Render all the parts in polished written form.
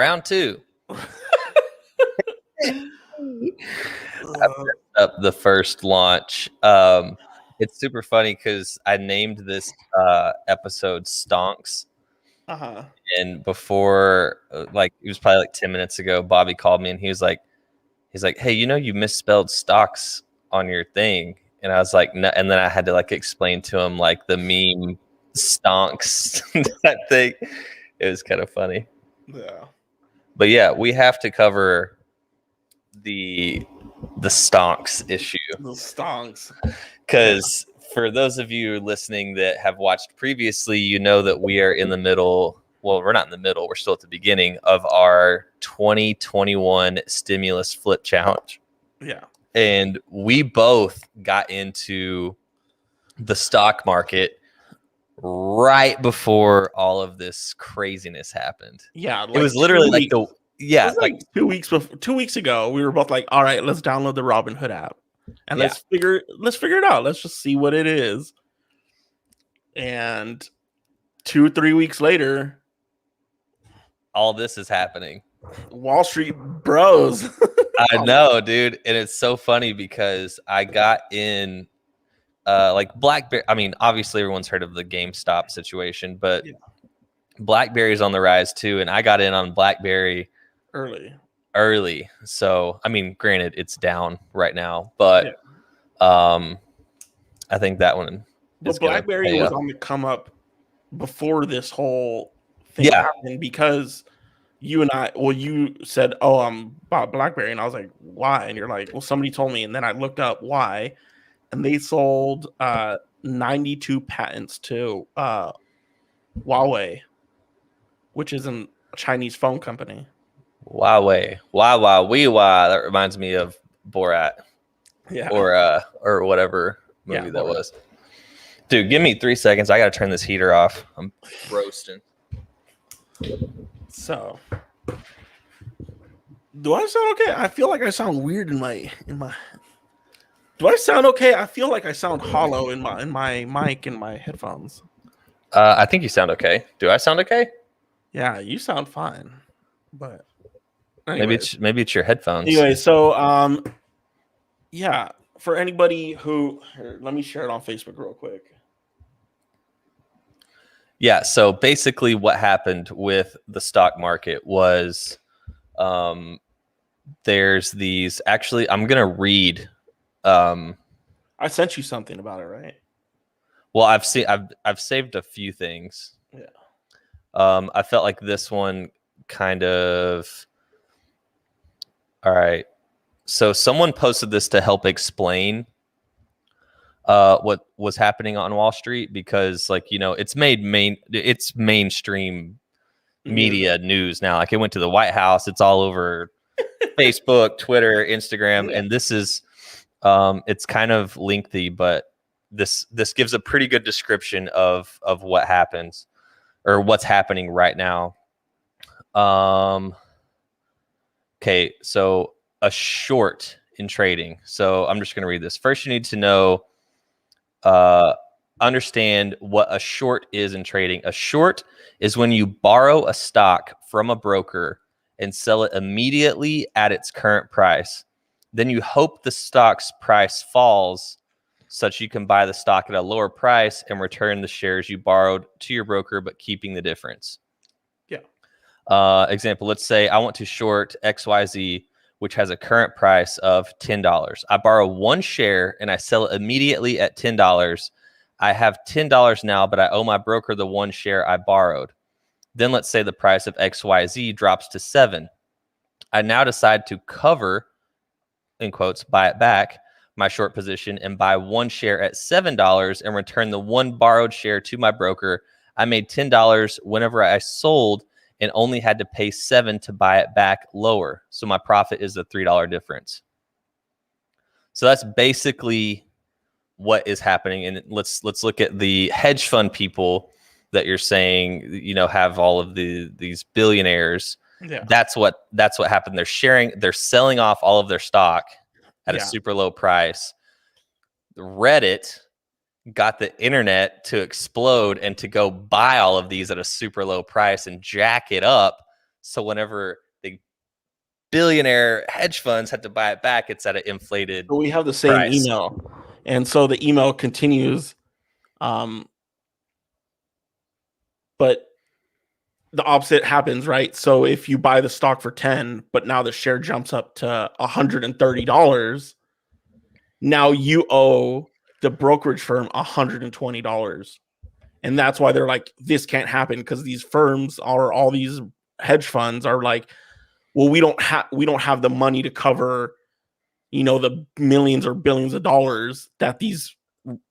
round two. I messed up the first launch. It's super funny because I named this episode Stonks. Uh-huh. And before, like, it was probably like 10 minutes ago, Bobby called me and he's like, hey, you misspelled stocks on your thing. And I was like, no. And then I had to like explain to him like the meme Stonks that thing. It was kind of funny. Yeah. But yeah, we have to cover the Stonks issue. The Stonks. Because for those of you listening that have watched previously, you know that we are in the middle. Well, we're not in the middle. We're still at the beginning of our 2021 stimulus flip challenge. Yeah. And we both got into the stock market right before all of this craziness happened. Yeah. It was literally like like 2 weeks before, 2 weeks ago, we were both like, all right, let's download the Robinhood app. And let's figure it out. Let's just see what it is. And 2-3 weeks later, all this is happening. Wall Street bros. I know, dude. And it's so funny because I got in like BlackBerry. I mean, obviously everyone's heard of the GameStop situation, but BlackBerry's on the rise too. And I got in on BlackBerry early. So, I mean, granted, it's down right now, but I think that one is BlackBerry was on the come up before this whole thing happened because you said, oh, I'm about BlackBerry. And I was like, why? And you're like, well, somebody told me. And then I looked up why. And they sold 92 patents to Huawei, which is a Chinese phone company. Huawei. That reminds me of Borat. Yeah. Or whatever movie that was. Dude, give me 3 seconds. I got to turn this heater off. I'm roasting. So, do I sound okay? I feel like I sound weird in my. Do I sound okay? I feel like I sound hollow in my mic and my headphones. I think you sound okay. Do I sound okay? Yeah, you sound fine. But anyways. maybe it's your headphones. Anyway, so yeah, for anybody who let me share it on Facebook real quick. Yeah, so basically what happened with the stock market was there's these, actually I'm going to read. I sent you something about it, right? Well, I've saved a few things. Yeah. I felt like this one kind of, all right. So someone posted this to help explain what was happening on Wall Street, because it's mainstream media news now. Like, it went to the White House. It's all over Facebook, Twitter, Instagram. And this is, it's kind of lengthy, but this gives a pretty good description of what happens or what's happening right now. Okay. So a short in trading. So I'm just going to read this. First, you need to know, understand what a short is in trading. A short is when you borrow a stock from a broker and sell it immediately at its current price. Then you hope the stock's price falls such you can buy the stock at a lower price and return the shares you borrowed to your broker, but keeping the difference. Yeah. Example, let's say I want to short XYZ, which has a current price of $10. I borrow one share and I sell it immediately at $10. I have $10 now, but I owe my broker the one share I borrowed. Then let's say the price of XYZ drops to $7. I now decide to cover, in quotes, buy it back, my short position, and buy one share at $7 and return the one borrowed share to my broker. I made $10 whenever I sold and only had to pay $7 to buy it back lower. So my profit is the $3 difference. So that's basically what is happening. And let's look at the hedge fund people that you're saying, have all of these billionaires. Yeah. That's what happened. They're selling off all of their stock at a super low price. Reddit got the internet to explode and to go buy all of these at a super low price and jack it up So whenever the billionaire hedge funds had to buy it back, it's at an inflated But we have the same price. email, and so the email continues. But the opposite happens, right? So if you buy the stock for 10, but now the share jumps up to $130, now you owe the brokerage firm $120. And that's why they're like, this can't happen, because these firms are all these hedge funds are like, well, we don't have the money to cover, the millions or billions of dollars that these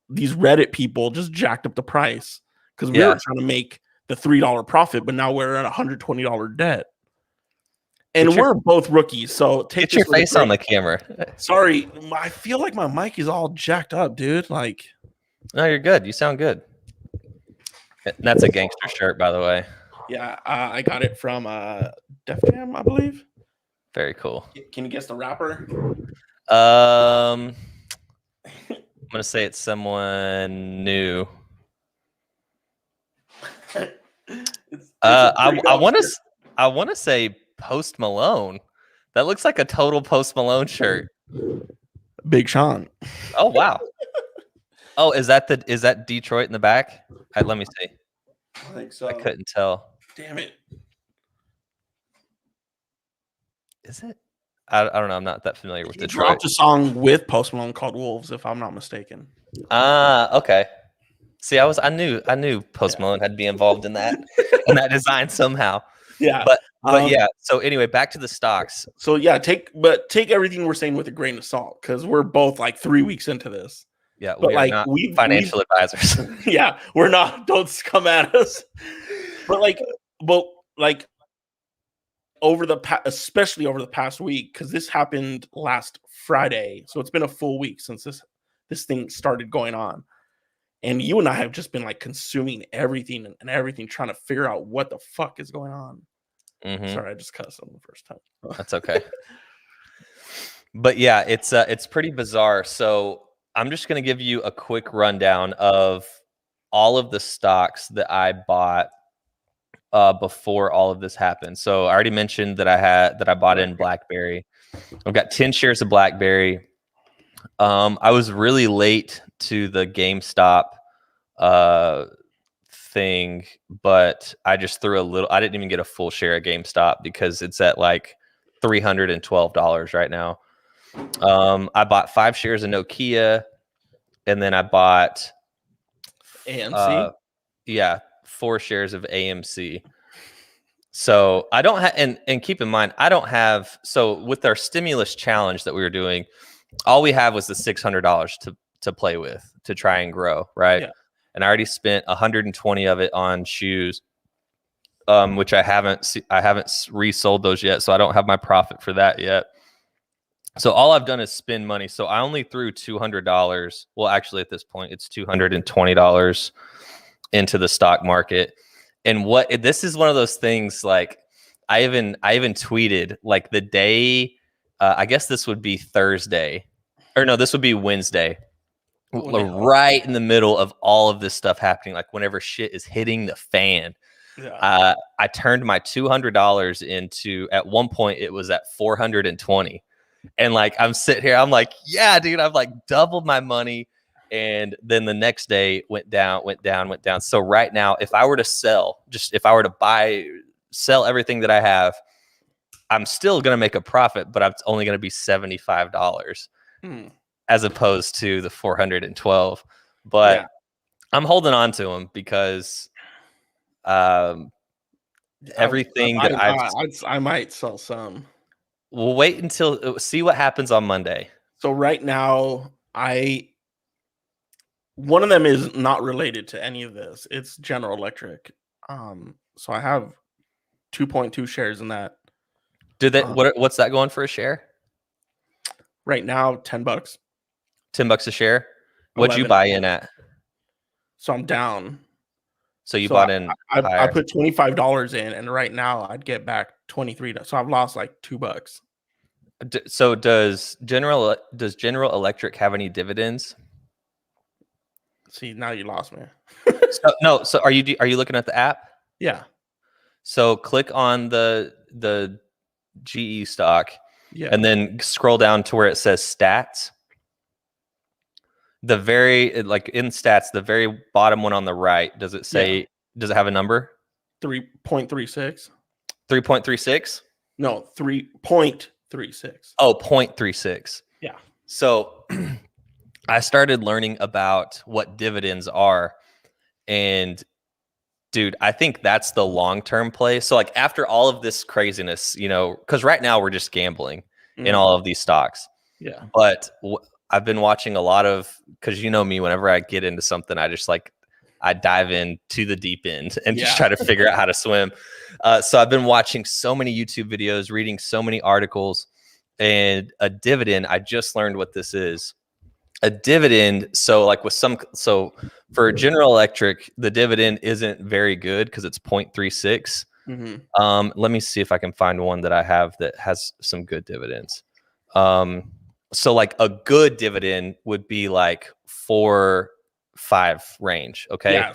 Reddit people just jacked up the price, because we were trying to make the $3 profit, but now we're at $120 debt. And we're both rookies, so get your face on the camera. Sorry, I feel like my mic is all jacked up, dude. Like, no, you're good. You sound good. That's a gangster shirt, by the way. Yeah, I got it from Def Jam, I believe. Very cool. Can you guess the rapper? I'm gonna say it's someone new. I want to say Post Malone. That looks like a total Post Malone shirt. Big Sean. Oh wow. Oh, is that Detroit in the back? Let me see. I think so. I couldn't tell. Damn it. Is it? I don't know. I'm not that familiar with Detroit. Dropped a song with Post Malone called Wolves, if I'm not mistaken. Okay. See, I knew Post Malone had to be involved in that design somehow. Yeah. But yeah. So anyway, back to the stocks. So yeah, take everything we're saying with a grain of salt, because we're both like 3 weeks into this. Yeah, but we are not financial advisors. Yeah, we're not. Don't come at us. But especially over the past week, because this happened last Friday, so it's been a full week since this thing started going on, and you and I have just been like consuming everything and everything, trying to figure out what the fuck is going on. Mm-hmm. Sorry, I just cussed on the first time. That's okay. But yeah, it's pretty bizarre. So I'm just going to give you a quick rundown of all of the stocks that I bought before all of this happened. So I already mentioned that I bought in BlackBerry. I've got 10 shares of BlackBerry. I was really late to the GameStop thing, but I just threw a little. I didn't even get a full share of GameStop because it's at like $312 right now. I bought 5 shares of Nokia, and then I bought AMC. 4 shares of AMC. So I don't have, and keep in mind, I don't have. So with our stimulus challenge that we were doing, all we have was the $600 to play with to try and grow, right? Yeah. And I already spent 120 of it on shoes, which I haven't resold those yet, so I don't have my profit for that yet. So all I've done is spend money. So I only threw $200. Well, actually, at this point, it's $220 into the stock market. And this is one of those things. Like I even tweeted like the day. I guess this would be Thursday, or no, this would be Wednesday. Right in the middle of all of this stuff happening, like whenever shit is hitting the fan. Yeah. I turned my $200 into, at one point it was at 420. And like, I'm sitting here, I'm like, yeah, dude, I've like doubled my money. And then the next day went down. So right now, if I were to sell, sell everything that I have, I'm still going to make a profit, but it's only going to be $75 as opposed to the 412. But yeah. I'm holding on to them because everything I might sell some. We'll wait until see what happens on Monday. So right now, one of them is not related to any of this. It's General Electric. So I have 2.2 shares in that. What's that going for a share? Right now, $10. $10 a share. What'd you buy in at? So I'm down. So you bought in. I put $25 in, and right now I'd get back $23. So I've lost like $2. So does General Electric have any dividends? See, now you lost me. So are you looking at the app? Yeah. So click on the the GE stock, Yeah. and then scroll down to where it says stats. The very like in stats, the very bottom one on the right, does it say? Does it have a number? 3.36. 3.36. No, 3.36. Oh, 0.36. Yeah. So I started learning about what dividends are, and dude, I think that's the long-term play. So like after all of this craziness, because right now we're just gambling in all of these stocks. Yeah. But I've been watching a lot of, because me, whenever I get into something, I just I dive in to the deep end and just try to figure out how to swim. So I've been watching so many YouTube videos, reading so many articles, and a dividend, I just learned what this is. A dividend, so for General Electric, the dividend isn't very good because it's 0.36. Let me see if I can find one that I have that has some good dividends. So like a good dividend would be like 4-5 range. Okay. Yeah.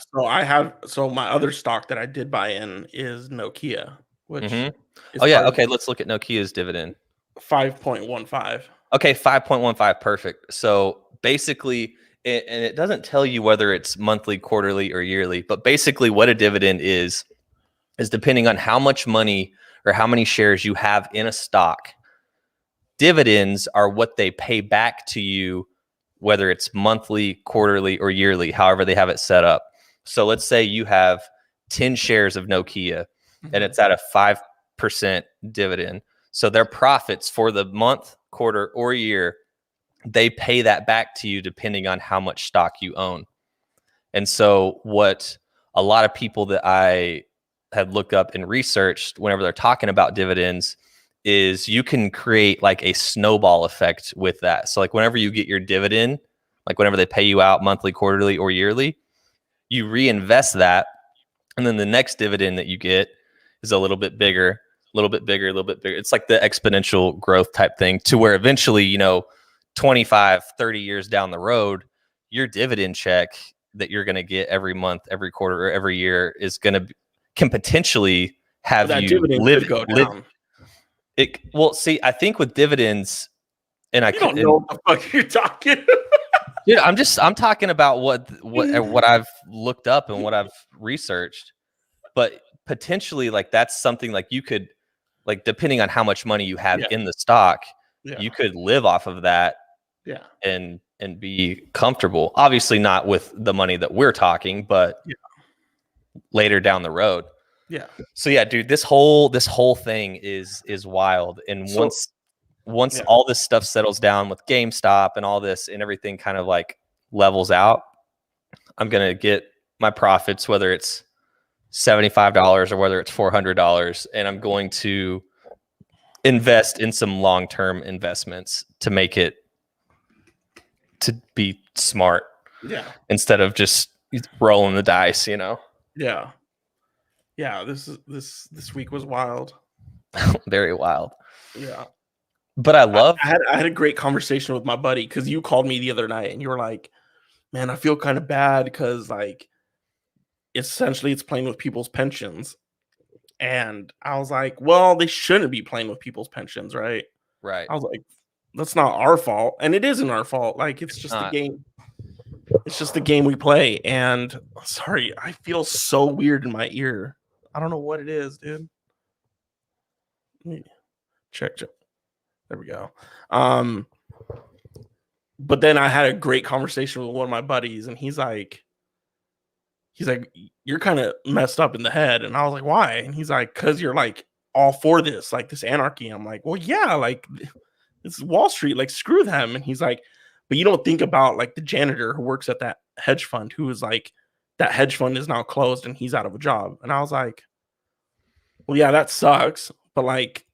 So my other stock that I did buy in is Nokia, which is Okay. Let's look at Nokia's dividend. 5.15. Okay, 5.15, perfect. So basically, and it doesn't tell you whether it's monthly, quarterly, or yearly, but basically what a dividend is depending on how much money or how many shares you have in a stock. Dividends are what they pay back to you, whether it's monthly, quarterly, or yearly, however they have it set up. So let's say you have 10 shares of Nokia and it's at a 5% dividend. So their profits for the month, quarter, or year, they pay that back to you depending on how much stock you own. And so what a lot of people that I had looked up and researched whenever they're talking about dividends is you can create like a snowball effect with that. So like whenever you get your dividend, like whenever they pay you out monthly, quarterly, or yearly, you reinvest that. And then the next dividend that you get is a little bit bigger, a little bit bigger, a little bit bigger. It's like the exponential growth type thing to where eventually, 25, 30 years down the road, your dividend check that you're going to get every month, every quarter, or every year can potentially have that you dividend live, could go down. Well, see, I think with dividends, and You don't know what the fuck you're talking. Dude, I'm talking about what I've looked up and what I've researched, but potentially like that's something like you could, like depending on how much money you have in the stock, you could live off of that, and be comfortable. Obviously not with the money that we're talking, but later down the road. Yeah. So yeah, dude, this whole thing is wild, and once all this stuff settles down with GameStop and all this and everything kind of like levels out, I'm going to get my profits, whether it's $75 or whether it's $400, and I'm going to invest in some long-term investments to make it to be smart. Yeah. Instead of just rolling the dice, Yeah. Yeah, this week was wild. Very wild. Yeah. But I had a great conversation with my buddy because you called me the other night and you were like, man, I feel kind of bad because like essentially it's playing with people's pensions. And I was like, well, they shouldn't be playing with people's pensions, right? Right. I was like, that's not our fault. And it isn't our fault. Like it's just the game. It's just the game we play. And sorry, I feel so weird in my ear. I don't know what it is, dude. Check. There we go. But then I had a great conversation with one of my buddies, and he's like, you're kind of messed up in the head. And I was like, why? And he's like, because you're like all for this, like this anarchy. I'm like, well, yeah, like it's Wall Street, like screw them. And he's like, but you don't think about like the janitor who works at that hedge fund, who is like, that hedge fund is now closed and he's out of a job. And I was like, well, yeah, that sucks. But like,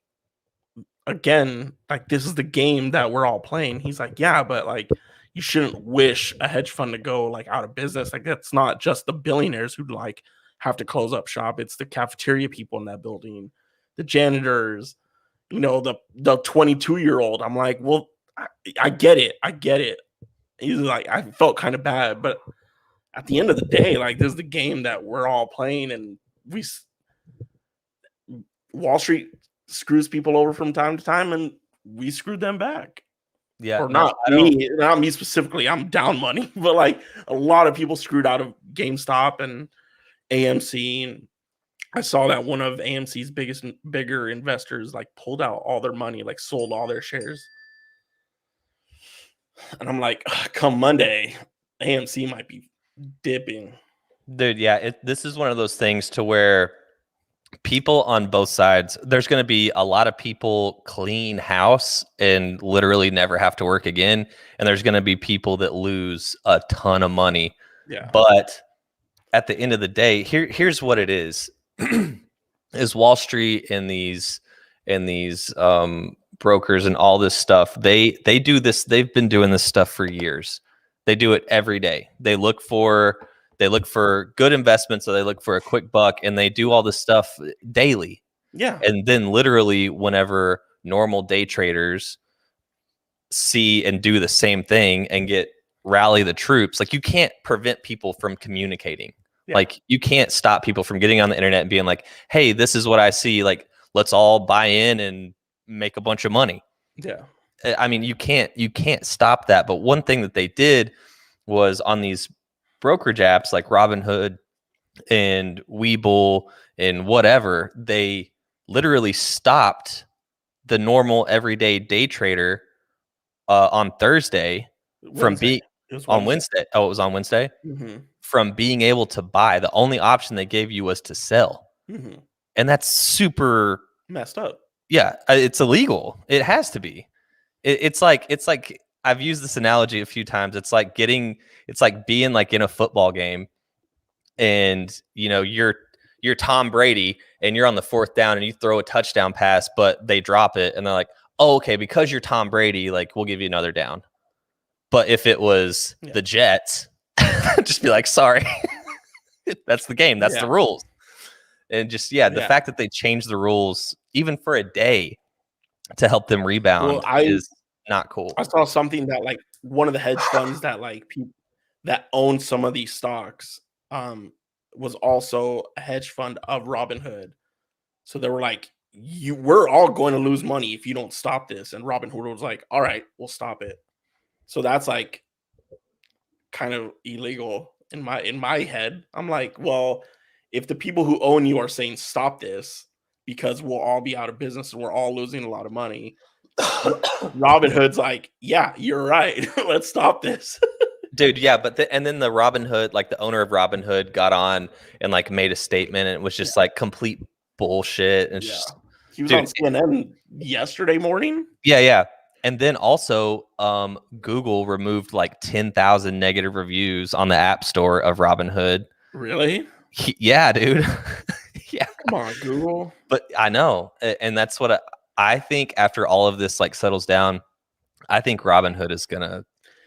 again, like this is the game that we're all playing. He's like, yeah, but like you shouldn't wish a hedge fund to go like out of business. Like that's not just the billionaires who like have to close up shop. It's the cafeteria people in that building, the janitors, the 22-year-old. I'm like, well, I get it. I get it. He's like, I felt kind of bad, but at the end of the day, like this is the game that we're all playing, and Wall Street screws people over from time to time, and we screwed them back. Yeah, Or no, not I don't. me, not me specifically. I'm down money, but like a lot of people screwed out of GameStop and AMC. And I saw that one of AMC's bigger investors like pulled out all their money, like sold all their shares. And I'm like, come Monday, AMC might be dipping. Dude, yeah, this is one of those things to where people on both sides, there's going to be a lot of people clean house and literally never have to work again. And there's going to be people that lose a ton of money. Yeah. But at the end of the day, here's what it is. Is Wall Street and these brokers and all this stuff, they do this, they've been doing this stuff for years. They do it every day. They look for good investments, so they look for a quick buck, and they do all this stuff daily. Yeah. And then literally whenever normal day traders see and do the same thing and get rally the troops, like you can't prevent people from communicating. Yeah. Like you can't stop people from getting on the internet and being like, hey, this is what I see. Like, let's all buy in and make a bunch of money. Yeah. I mean, you can't stop that. But one thing that they did was on these brokerage apps like Robinhood and Webull and whatever, they literally stopped the normal everyday day trader on Thursday from being on Wednesday. Oh, it was on Wednesday. Mm-hmm. From being able to buy. The only option they gave you was to sell. Mm-hmm. And that's super messed up. Yeah, it's illegal. It has to be. It's like I've used this analogy a few times. It's like being like in a football game, and you know you're Tom Brady and you're on the 4th down and you throw a touchdown pass, but they drop it and they're like, oh, okay, because you're Tom Brady, like we'll give you another down. But if it was the Jets, just be like, sorry. That's the game. That's the rules. And just the fact that they changed the rules even for a day to help them rebound is not cool. I saw something that like one of the hedge funds that like people that own some of these stocks was also a hedge fund of Robinhood. So they were like, we're all going to lose money if you don't stop this. And Robinhood was like, all right, we'll stop it. So that's like kind of illegal in my head. I'm like, well, if the people who own you are saying stop this because we'll all be out of business and we're all losing a lot of money, Robinhood's like, yeah, you're right. Let's stop this. Dude, yeah, but and then the Robinhood, like the owner of Robinhood got on and like made a statement, and it was just like complete bullshit. And just, he was on CNN yesterday morning. Yeah. And then also Google removed like 10,000 negative reviews on the App Store of Robinhood. Really? Yeah, dude. Yeah. Come on, Google. But I know. And that's what I think after all of this like settles down, I think Robinhood is going to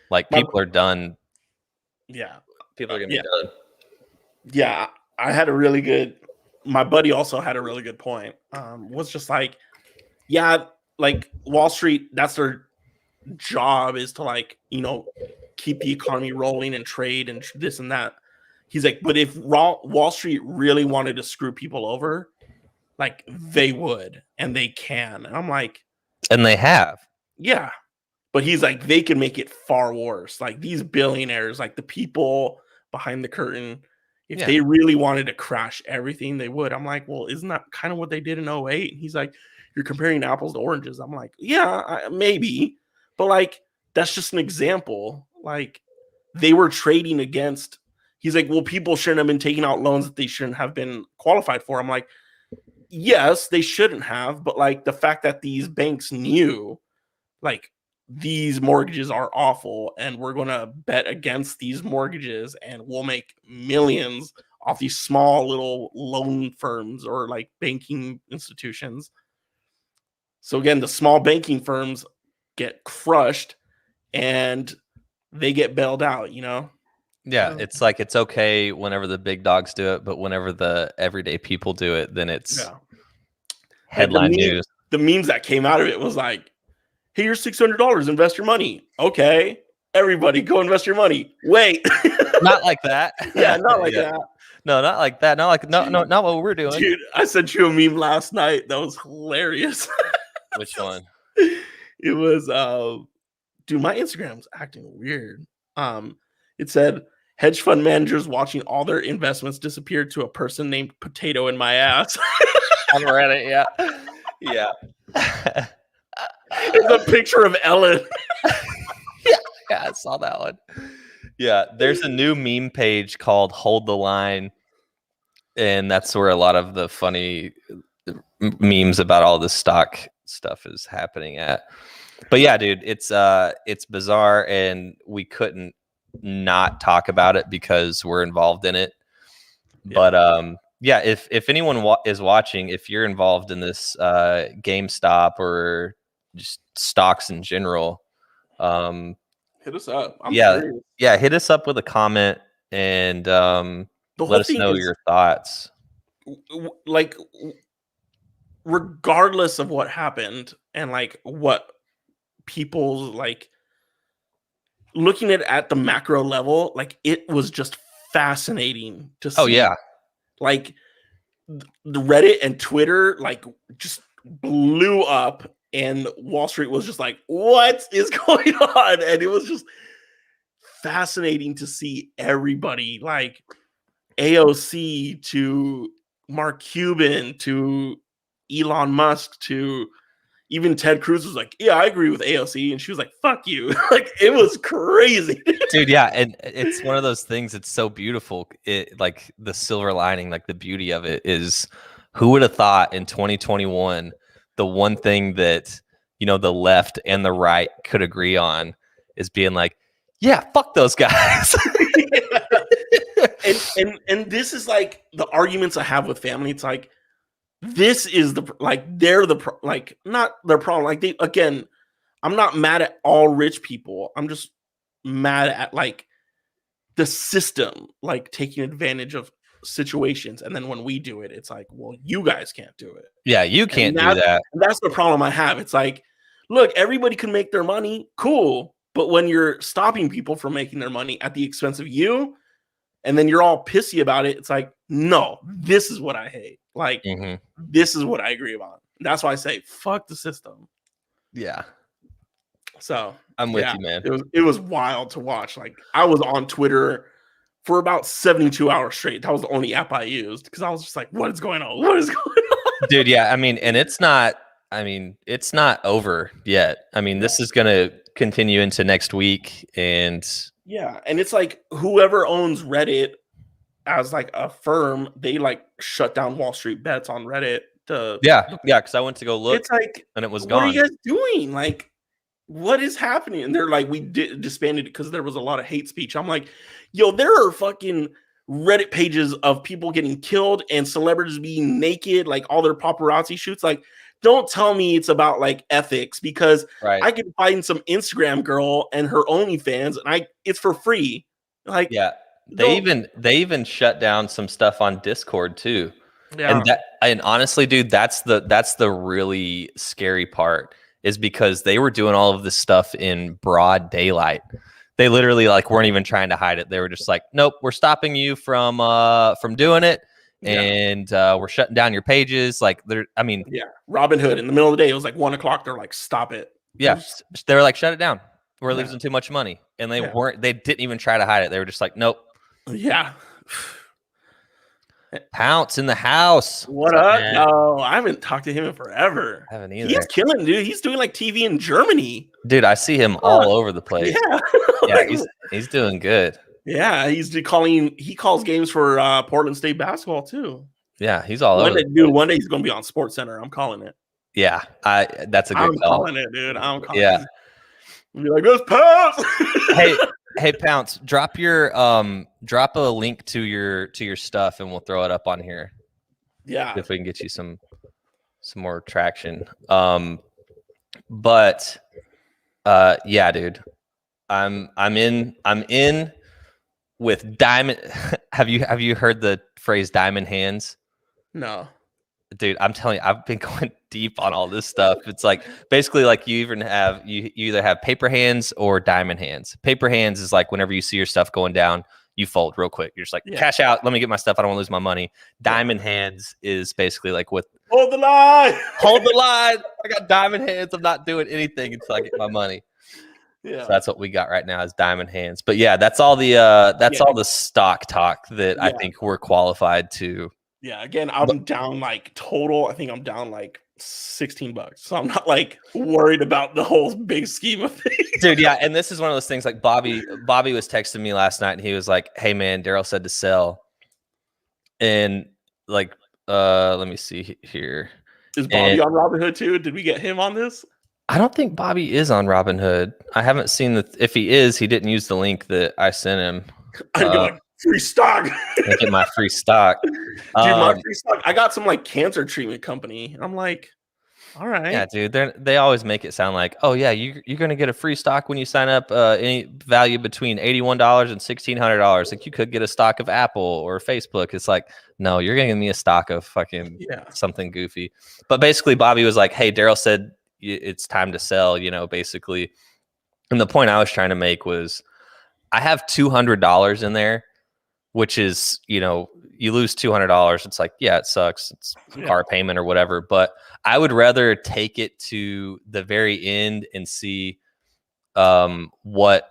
like people are done. Yeah. People are going to be done. Yeah. I had a really good, my buddy also had a really good point. Was just like, yeah, like Wall Street, that's their job is to like, you know, keep the economy rolling and trade and this and that. He's like, but if Wall Street really wanted to screw people over, like they would and they can. And I'm like, and they have. Yeah. But he's like, they can make it far worse. Like these billionaires, like the people behind the curtain, if they really wanted to crash everything, they would. I'm like, well, isn't that kind of what they did in 2008? And he's like, you're comparing apples to oranges. I'm like, yeah, maybe. But like, that's just an example. Like they were trading against, he's like, well, people shouldn't have been taking out loans that they shouldn't have been qualified for. I'm like, yes, they shouldn't have. But like the fact that these banks knew, like, these mortgages are awful and we're going to bet against these mortgages and we'll make millions off these small little loan firms or like banking institutions. So again, the small banking firms get crushed and they get bailed out, you know? Yeah, it's like it's okay whenever the big dogs do it, but whenever the everyday people do it, then it's headline news. The memes that came out of it was like, hey, here's $600. Invest your money. Okay. Everybody go invest your money. Wait. Not like that. Yeah, not like that. No, not like that. Not like no, not what we're doing. Dude, I sent you a meme last night. That was hilarious. Which one? It was dude, my Instagram's acting weird. It said hedge fund managers watching all their investments disappear to a person named Potato in my ass. On Reddit, yeah. Yeah. It's a picture of Ellen. Yeah, I saw that one. Yeah, there's a new meme page called Hold the Line, and that's where a lot of the funny memes about all this stock stuff is happening at. But yeah, dude, it's bizarre, and we couldn't not talk about it because we're involved in it. Yeah. But yeah, if anyone is watching, if you're involved in this GameStop or just stocks in general, hit us up. I'm yeah, curious. yeah, hit us up with a comment and let us know your thoughts. Like, regardless of what happened and like what people's like looking at the macro level, like it was just fascinating to see. Oh yeah, like the Reddit and Twitter like just blew up, and Wall Street was just like, what is going on? And it was just fascinating to see everybody, like AOC to Mark Cuban to Elon Musk to even Ted Cruz was like, yeah, I agree with AOC. And she was like, fuck you. Like, it was crazy. Dude, yeah. And it's one of those things, it's so beautiful. It like the silver lining, like the beauty of it is, who would have thought in 2021, the one thing that, you know, the left and the right could agree on is being like, yeah, fuck those guys. and this is like the arguments I have with family. It's like, this is the like they're the like not their problem. Like they again, I'm not mad at all rich people. I'm just mad at like the system like taking advantage of situations, and then when we do it, it's like, well, you guys can't do it. Yeah, you can't do that. That's the problem I have. It's like, look, everybody can make their money, cool, but when you're stopping people from making their money at the expense of you, and then you're all pissy about it, it's like, no, this is what I hate. Like, this is what I agree about. That's why I say, fuck the system. Yeah. So I'm with you, man. It was wild to watch. Like, I was on Twitter for about 72 hours straight. That was the only app I used because I was just like, what is going on? What is going on? Dude, yeah. I mean, and it's not over yet. I mean, this is going to continue into next week. And yeah. And it's like, whoever owns Reddit as like a firm, they like shut down Wall Street Bets on Reddit. Yeah. Because I went to go look. It's like, and it was gone. What are you guys doing? Like, what is happening? And they're like, we disbanded it because there was a lot of hate speech. I'm like, yo, there are fucking Reddit pages of people getting killed and celebrities being naked, like all their paparazzi shoots. Like, don't tell me it's about like ethics, because I can find some Instagram girl and her OnlyFans and it's for free. Like, yeah, they even shut down some stuff on Discord too. Yeah. And honestly, dude, that's the really scary part, is because they were doing all of this stuff in broad daylight. They literally like weren't even trying to hide it. They were just like, nope, we're stopping you from doing it. And we're shutting down your pages. Like Robin Hood in the middle of the day, it was like 1 o'clock. They're like, stop it. Yeah. They were like, shut it down. We're losing too much money. And they didn't even try to hide it. They were just like, nope. Yeah. Pounce in the house. What up? No, I haven't talked to him in forever. I haven't either. He's killing, dude. He's doing like TV in Germany. Dude, I see him all over the place. Yeah. Yeah, he's doing good. Yeah, he calls games for Portland State basketball too. Yeah, he's all over. One day he's gonna be on Sports Center. I'm calling it. Yeah, that's a good call. I'm calling it, dude. I'm calling it. Be like, let's Pounce. Hey, Pounce, drop a link to your stuff and we'll throw it up on here. Yeah, if we can get you some more traction. But yeah, dude, I'm in with diamond. Have you heard the phrase diamond hands? No. Dude, I'm telling you, I've been going deep on all this stuff. It's like basically like you either have paper hands or diamond hands. Paper hands is like whenever you see your stuff going down, you fold real quick. You're just like, Yeah. cash out. Let me get my stuff. I don't want to lose my money. Diamond hands is basically like with hold the line. Hold the line. I got diamond hands. I'm not doing anything until I get my money. Yeah. So that's what we got right now is diamond hands. But yeah, that's all the all the stock talk that I think we're qualified to. Yeah, again, I'm down like total. I think I'm down like $16. So I'm not like worried about the whole big scheme of things. Dude, yeah, and this is one of those things like Bobby was texting me last night and he was like, "Hey man, Daryl said to sell." And like let me see here. Is Bobby on Robinhood too? Did we get him on this? I don't think Bobby is on Robinhood. I haven't seen if he is, he didn't use the link that I sent him. I get my free stock. I get my free stock. Dude, my free stock. I got some like cancer treatment company. I'm like, all right. Yeah, dude. They always make it sound like, oh yeah, you're gonna get a free stock when you sign up. Any value between $81 and $1,600. Like you could get a stock of Apple or Facebook. It's like, no, you're gonna give me a stock of fucking something goofy. But basically, Bobby was like, hey, Daryl said it's time to sell. Basically, and the point I was trying to make was, I have $200 in there, which is, you lose $200. It's like, yeah, it sucks. It's car payment or whatever. But I would rather take it to the very end and see what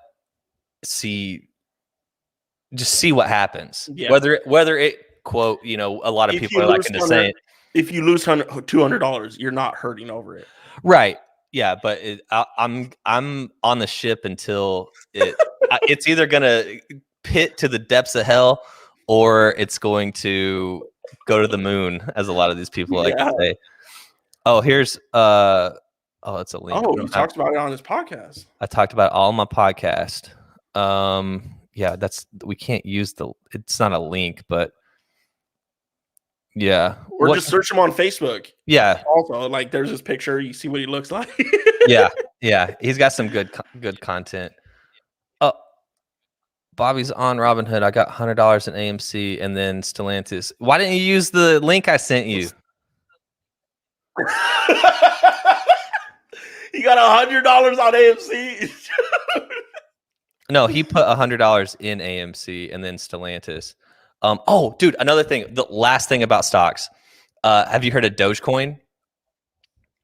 happens. Yeah. Whether it quote, a lot of people are liking to say it. If you lose $200, you're not hurting over it. Right. Yeah, but I'm on the ship until it's either gonna pit to the depths of hell or it's going to go to the moon, as a lot of these people like to say. Oh, here's it's a link. Oh, he talked about it on his podcast. I talked about it all on my podcast. Yeah, we can't use it's not a link, but yeah. Or just search him on Facebook. Yeah. Also, like there's this picture, you see what he looks like. Yeah. He's got some good content. Oh, Bobby's on Robinhood. I got $100 in AMC and then Stellantis. Why didn't you use the link I sent you? He got $100 on AMC. No, he put $100 in AMC and then Stellantis. Oh, dude, another thing. The last thing about stocks. Have you heard of Dogecoin?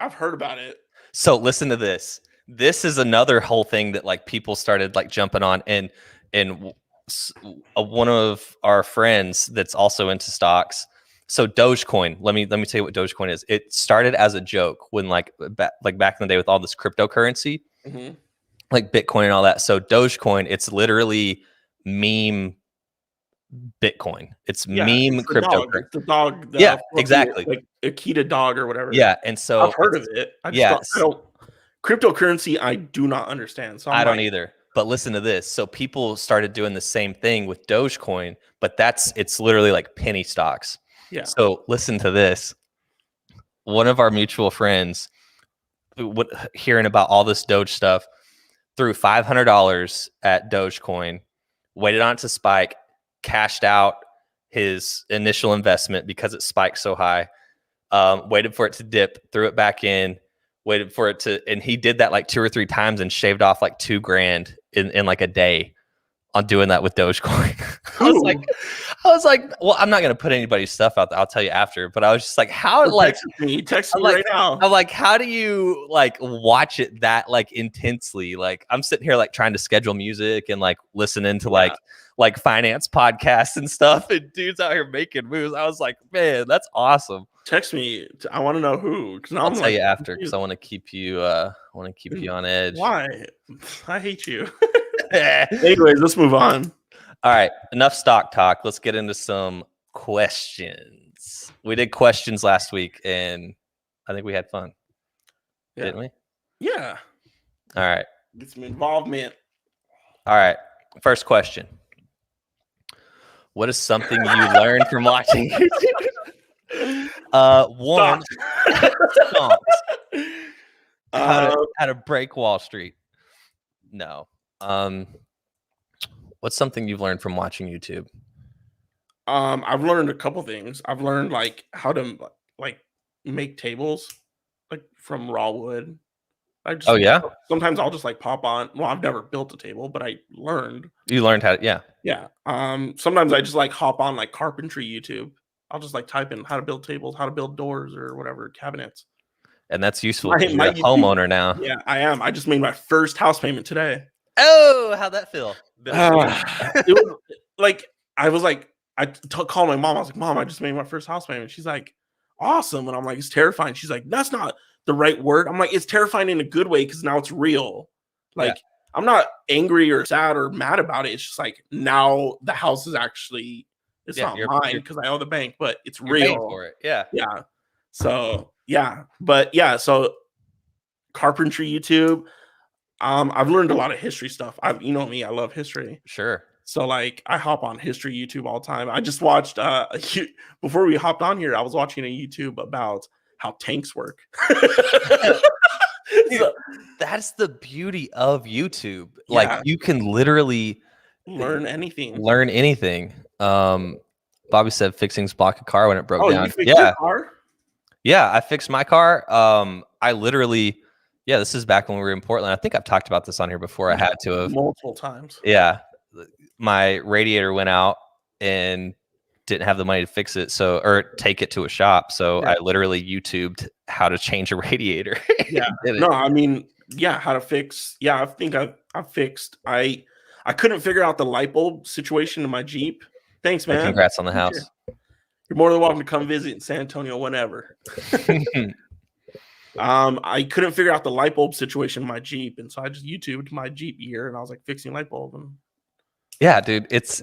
I've heard about it. So listen to this. This is another whole thing that like people started like jumping on, and one of our friends that's also into stocks. So Dogecoin. Let me tell you what Dogecoin is. It started as a joke when like back in the day with all this cryptocurrency, like Bitcoin and all that. So Dogecoin, it's literally meme Bitcoin. It's meme crypto. The dog. Yeah, exactly. Like Akita dog or whatever. Yeah, and so I've heard of it. I don't cryptocurrency. I do not understand. So I don't either. But listen to this. So people started doing the same thing with Dogecoin, but it's literally like penny stocks. Yeah. So listen to this. One of our mutual friends, hearing about all this Doge stuff, threw $500 at Dogecoin, waited on it to spike, cashed out his initial investment because it spiked so high, waited for it to dip, threw it back in, waited for it to, and he did that like 2 or 3 times and shaved off like $2,000 in like a day on doing that with Dogecoin. I was like, well, I'm not gonna put anybody's stuff out there. I'll tell you after. But I was just like, how like text me right now. I'm like, how do you like watch it that like intensely? Like I'm sitting here like trying to schedule music and like listening to like finance podcasts and stuff, and dude's out here making moves. I was like, man, that's awesome. Text me. I want to know who. I'll tell you after because I want to keep you on edge. Why? I hate you. Anyways, let's move on. All right, enough stock talk. Let's get into some questions. We did questions last week, and I think we had fun. Yeah. Didn't we? Yeah. All right. Get some involvement. All right. First question. What is something you learned from watching YouTube? One, Stonks. How to break Wall Street. No. What's something you've learned from watching YouTube? I've learned a couple things. I've learned like how to like make tables like from raw wood. I just Oh yeah, sometimes I'll just like pop on. Well, I've never built a table, but I learned. you learned how to. Yeah, Yeah. Sometimes I just like hop on like carpentry YouTube. I'll just like type in how to build tables, how to build doors, or whatever cabinets. and that's useful My because you're my a YouTube. homeowner now. Yeah, I am. I just made my first house payment today. Oh, how'd that feel? Bittersweet. It was like I was like called my mom. I was like, "Mom, I just made my first house payment." She's like, "Awesome," and I'm like, "It's terrifying." She's like, "That's not the right word." I'm like, "It's terrifying in a good way because now it's real." Yeah. Like I'm not angry or sad or mad about it. It's just like now the house is actually it's Yeah, not you're mine because I owe the bank, but it's you're paying real. for it. Yeah, Yeah. So yeah, but yeah, so carpentry YouTube. I've learned a lot of history stuff. You know me, I love history. sure. So like I hop on history YouTube all the time. I just watched before we hopped on here, I was watching a YouTube about how tanks work. Dude, So, that's the beauty of YouTube. Like yeah, you can literally learn anything. learn anything. Bobby said fixing's block a car when it broke Oh, you down. fixed your Yeah, car? yeah. I fixed my car. I literally, yeah. This is back when we were in Portland. I think I've talked about this on here before. I had to have. Multiple times. Yeah, my radiator went out and didn't have the money to fix it, so or take it to a shop. So Yeah. I literally YouTubed how to change a radiator. Yeah. Did it. No, I mean, yeah, how to fix. Yeah, I think I fixed. I couldn't figure out the light bulb situation in my Jeep. Thanks, man. Congrats on the house. You're more than welcome to come visit in San Antonio whenever. I couldn't figure out the light bulb situation in my Jeep, and so I just YouTubed my Jeep year, and I was like fixing light bulb. And Yeah, dude, it's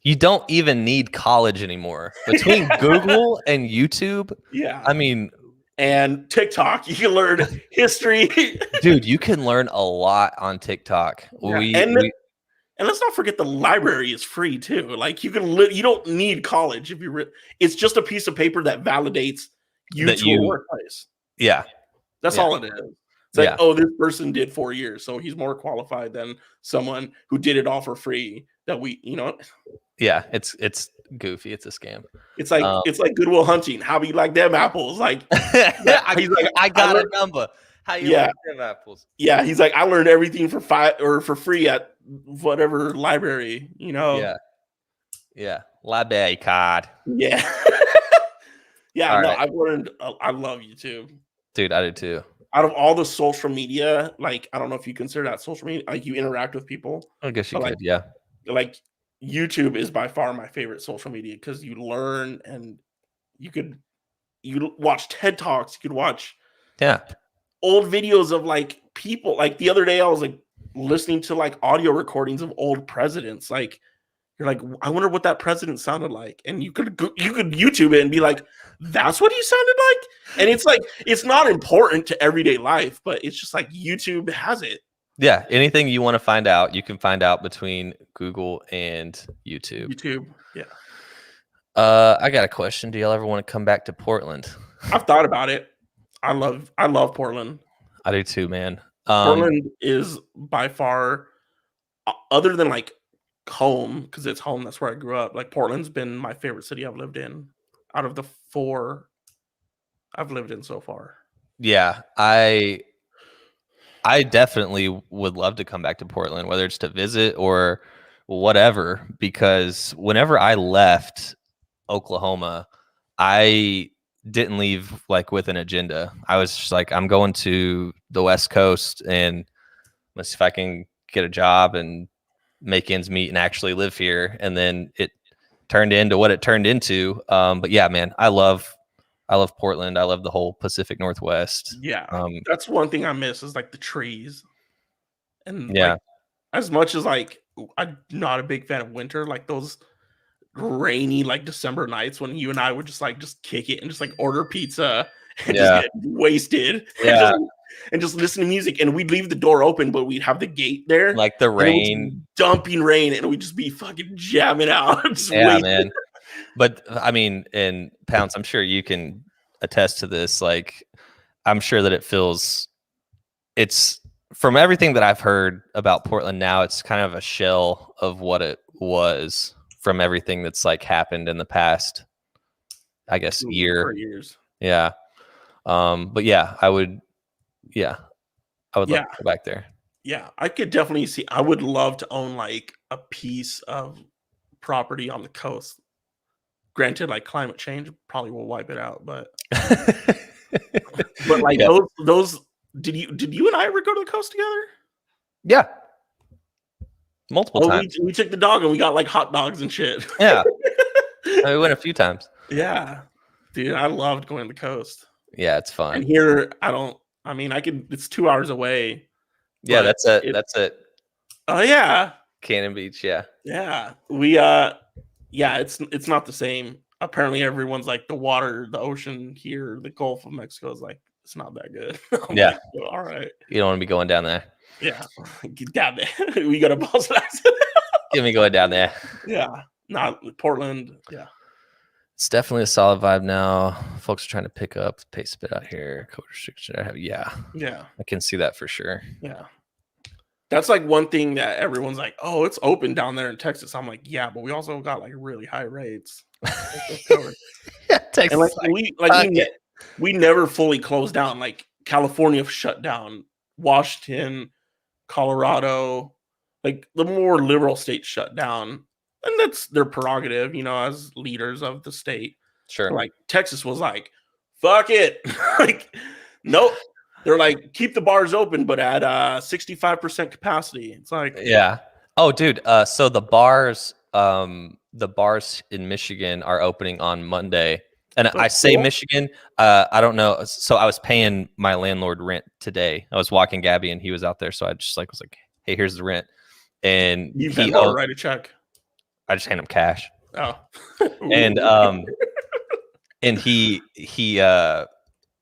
you don't even need college anymore. Between Google and YouTube, yeah, I mean, and TikTok, you can learn history. dude, you can learn a lot on TikTok. Yeah. And let's not forget the library is free too. Like you can you don't need college if you it's just a piece of paper that validates you to a workplace. Yeah. That's all it is. It's like, oh, this person did 4 years, so he's more qualified than someone who did it all for free that we, Yeah, it's goofy. It's a scam. It's like Goodwill Hunting. How do you like them apples? Like he's like, I got a number. How you like them apples? Yeah, he's like, I learned everything for for free at whatever library, Yeah. Yeah. Library card. Yeah. Yeah, all no, right. I've learned I love YouTube. Dude, I do too. Out of all the social media, like I don't know if you consider that social media, like you interact with people. I guess you could, like, yeah. Like YouTube is by far my favorite social media because you learn and you watch TED Talks, you could watch old videos of like people. Like the other day, I was like listening to like audio recordings of old presidents. Like you're like, I wonder what that president sounded like, and you could YouTube it and be like, that's what he sounded like. And it's like it's not important to everyday life, but it's just like YouTube has it. Yeah, anything you want to find out, you can find out between Google and YouTube. Yeah. I got a question. Do y'all ever want to come back to Portland? I've thought about it. I love Portland. I do too, man. Portland is by far, other than like home, because it's home. That's where I grew up. Like Portland's been my favorite city I've lived in out of the 4 I've lived in so far. Yeah, I definitely would love to come back to Portland, whether it's to visit or whatever, because whenever I left Oklahoma, I didn't leave like with an agenda. I was just like, I'm going to the West Coast and let's see if I can get a job and make ends meet and actually live here. And then it turned into what it turned into. But yeah, man, I love Portland. I love the whole Pacific Northwest. Yeah. That's one thing I miss is like the trees. And like, as much as like I'm not a big fan of winter, like those rainy like December nights when you and I would just kick it and just like order pizza and just get wasted and just listen to music, and we'd leave the door open but we'd have the gate there, like the rain, dumping rain, and we'd just be fucking jamming out. Man. But I mean, in Pounce, I'm sure you can attest to this. Like, I'm sure that it's from everything that I've heard about Portland now, it's kind of a shell of what it was from everything that's like happened in the past, I guess, year. Years. Yeah. But yeah, I would, yeah. I would love to go back there. Yeah, I could definitely see. I would love to own like a piece of property on the coast. Granted, like climate change probably will wipe it out, but like Yeah. those did you and I ever go to the coast together? Yeah. Multiple times. We took the dog and we got like hot dogs and shit. Yeah. We went a few times. Yeah. Dude, I loved going to the coast. Yeah, it's fun. And here it's 2 hours away. Yeah, that's it. Oh yeah. Cannon Beach, yeah. Yeah. It's not the same. Apparently everyone's like the ocean here, the Gulf of Mexico is like it's not that good. Yeah. Like, well, all right. You don't want to be going down there. Yeah. Get down there. We got a Boston accent. Get me going down there. Yeah. Not Portland. Yeah. It's definitely a solid vibe now. Folks are trying to pick up the pace a bit out here. Code restriction. Yeah. I can see that for sure. Yeah. That's like one thing that everyone's like, oh, it's open down there in Texas. I'm like, yeah, but we also got like really high rates. Yeah, Texas. And we never fully closed down. Like California shut down, Washington, Colorado, like the more liberal states shut down. And that's their prerogative, as leaders of the state. Sure. Like Texas was like, fuck it. Like, nope. They're like, keep the bars open, but at 65% capacity. It's like, yeah. Oh, dude. So the bars in Michigan are opening on Monday. And I say Michigan, I don't know. So I was paying my landlord rent today. I was walking Gabby and he was out there. So I just was like, hey, here's the rent. And he write a check. I just hand him cash. Oh. And and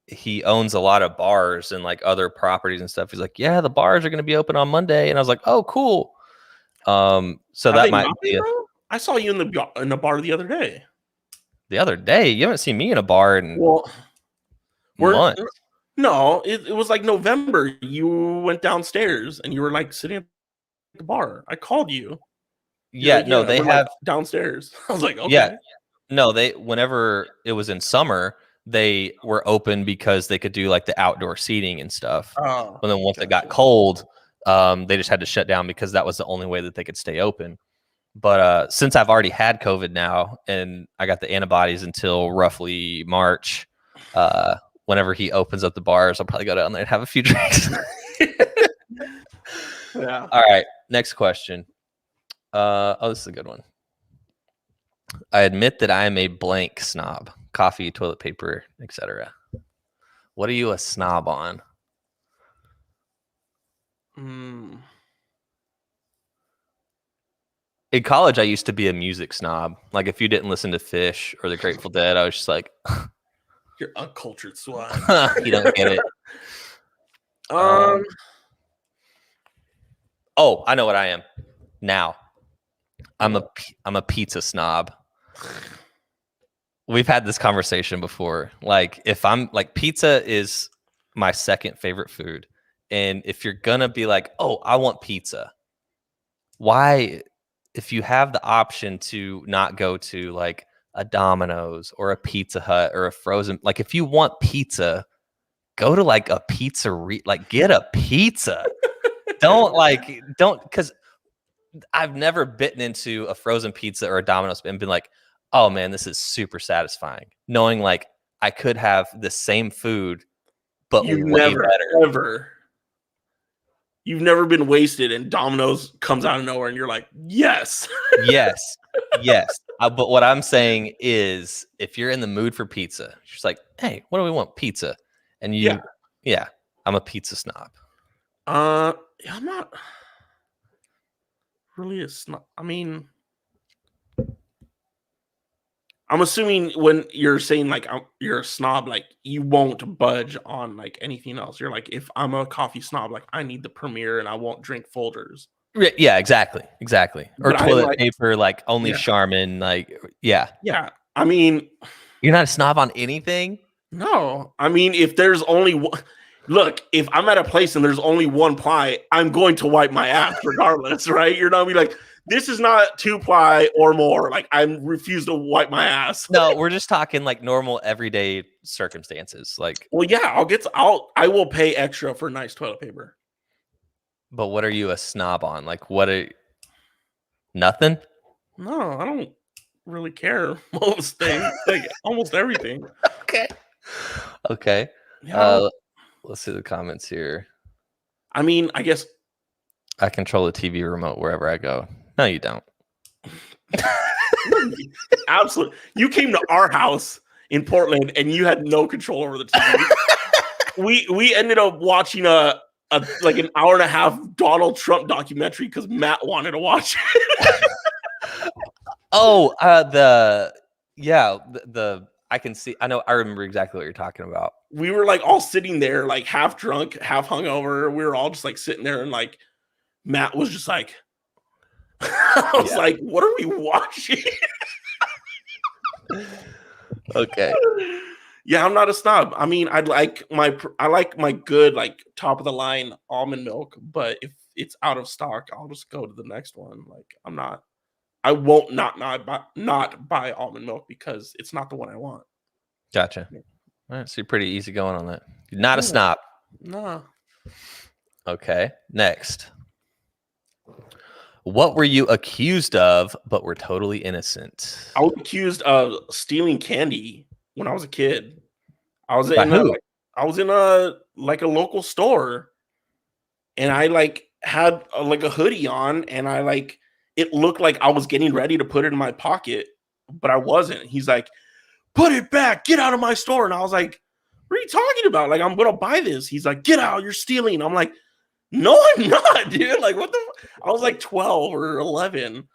he owns a lot of bars and like other properties and stuff. He's like, yeah, the bars are going to be open on Monday. And I was like, oh, cool. So that might be. I saw you in the bar the other day. The other day? You haven't seen me in a bar in months. No, it was like November. You went downstairs and you were like sitting at the bar. I called you. Yeah, no, they have downstairs. I was like, okay. Yeah, no, whenever it was in summer, they were open because they could do like the outdoor seating and stuff. Oh, but then once it got cold, they just had to shut down because that was the only way that they could stay open. But since I've already had COVID now and I got the antibodies until roughly March, whenever he opens up the bars, I'll probably go down there and have a few drinks. Yeah. All right. Next question. This is a good one. I admit that I am a blank snob. Coffee, toilet paper, etc. What are you a snob on? In college, I used to be a music snob. Like if you didn't listen to Fish or the Grateful Dead, I was just like, you're uncultured swine. You don't get it. Oh, I know what I am now. I'm a pizza snob. We've had this conversation before. Like if I'm like, pizza is my second favorite food. And if you're gonna be like, oh, I want pizza, why, if you have the option to not go to like a Domino's or a Pizza Hut or a frozen, like if you want pizza, go to like a pizzeria, like get a pizza. don't, because I've never bitten into a frozen pizza or a Domino's and been like, oh man, this is super satisfying. Knowing like I could have the same food, but way better. You've never been wasted and Domino's comes out of nowhere and you're like, yes. Yes. But what I'm saying is if you're in the mood for pizza, you're just like, hey, what do we want? Pizza. And I'm a pizza snob. I'm not really a snob. I mean, I'm assuming when you're saying like you're a snob, like you won't budge on like anything else. You're like, if I'm a coffee snob, like I need the Premier and I won't drink Folgers. Yeah, exactly. Or but toilet paper, like only Charmin, like yeah. I mean, you're not a snob on anything. No, I mean, if there's only one, look, if I'm at a place and there's only one ply, I'm going to wipe my ass regardless, right? You're not gonna be like, This is not 2-ply or more. Like I refuse to wipe my ass. No, we're just talking like normal everyday circumstances. Like, Well, yeah, I will pay extra for nice toilet paper. but what are you a snob on? Like, what are nothing? No, I don't really care most things, like almost everything. Okay. Okay. Yeah, Let's see the comments here. I mean, I guess I control the TV remote wherever I go. No, you don't. absolutely. You came to our house in Portland and you had no control over the TV. we ended up watching a like an hour and a half Donald Trump documentary because Matt wanted to watch it. Oh, the I can see. I know. I remember exactly what you're talking about. We were like all sitting there, like half drunk, half hungover. We were all just like sitting there, and like Matt was just like, I was like, "What are we watching?" Okay. Yeah, I'm not a snob. I mean, I like my good like top of the line almond milk, but if it's out of stock, I'll just go to the next one. Like I won't not buy almond milk because it's not the one I want. Gotcha. All right, so you're pretty easy going on that. You're not a snob. Nah. Okay. Next. What were you accused of, but were totally innocent? I was accused of stealing candy when I was a kid. I was By who? I was in a local store, and I like had a hoodie on, and I like it looked like I was getting ready to put it in my pocket, but I wasn't. He's like, "Put it back, get out of my store," and I was like, "What are you talking about? Like I'm gonna buy this." He's like, "Get out, you're stealing." I'm like, "No, I'm not, dude." Like what the? I was like 12 or 11.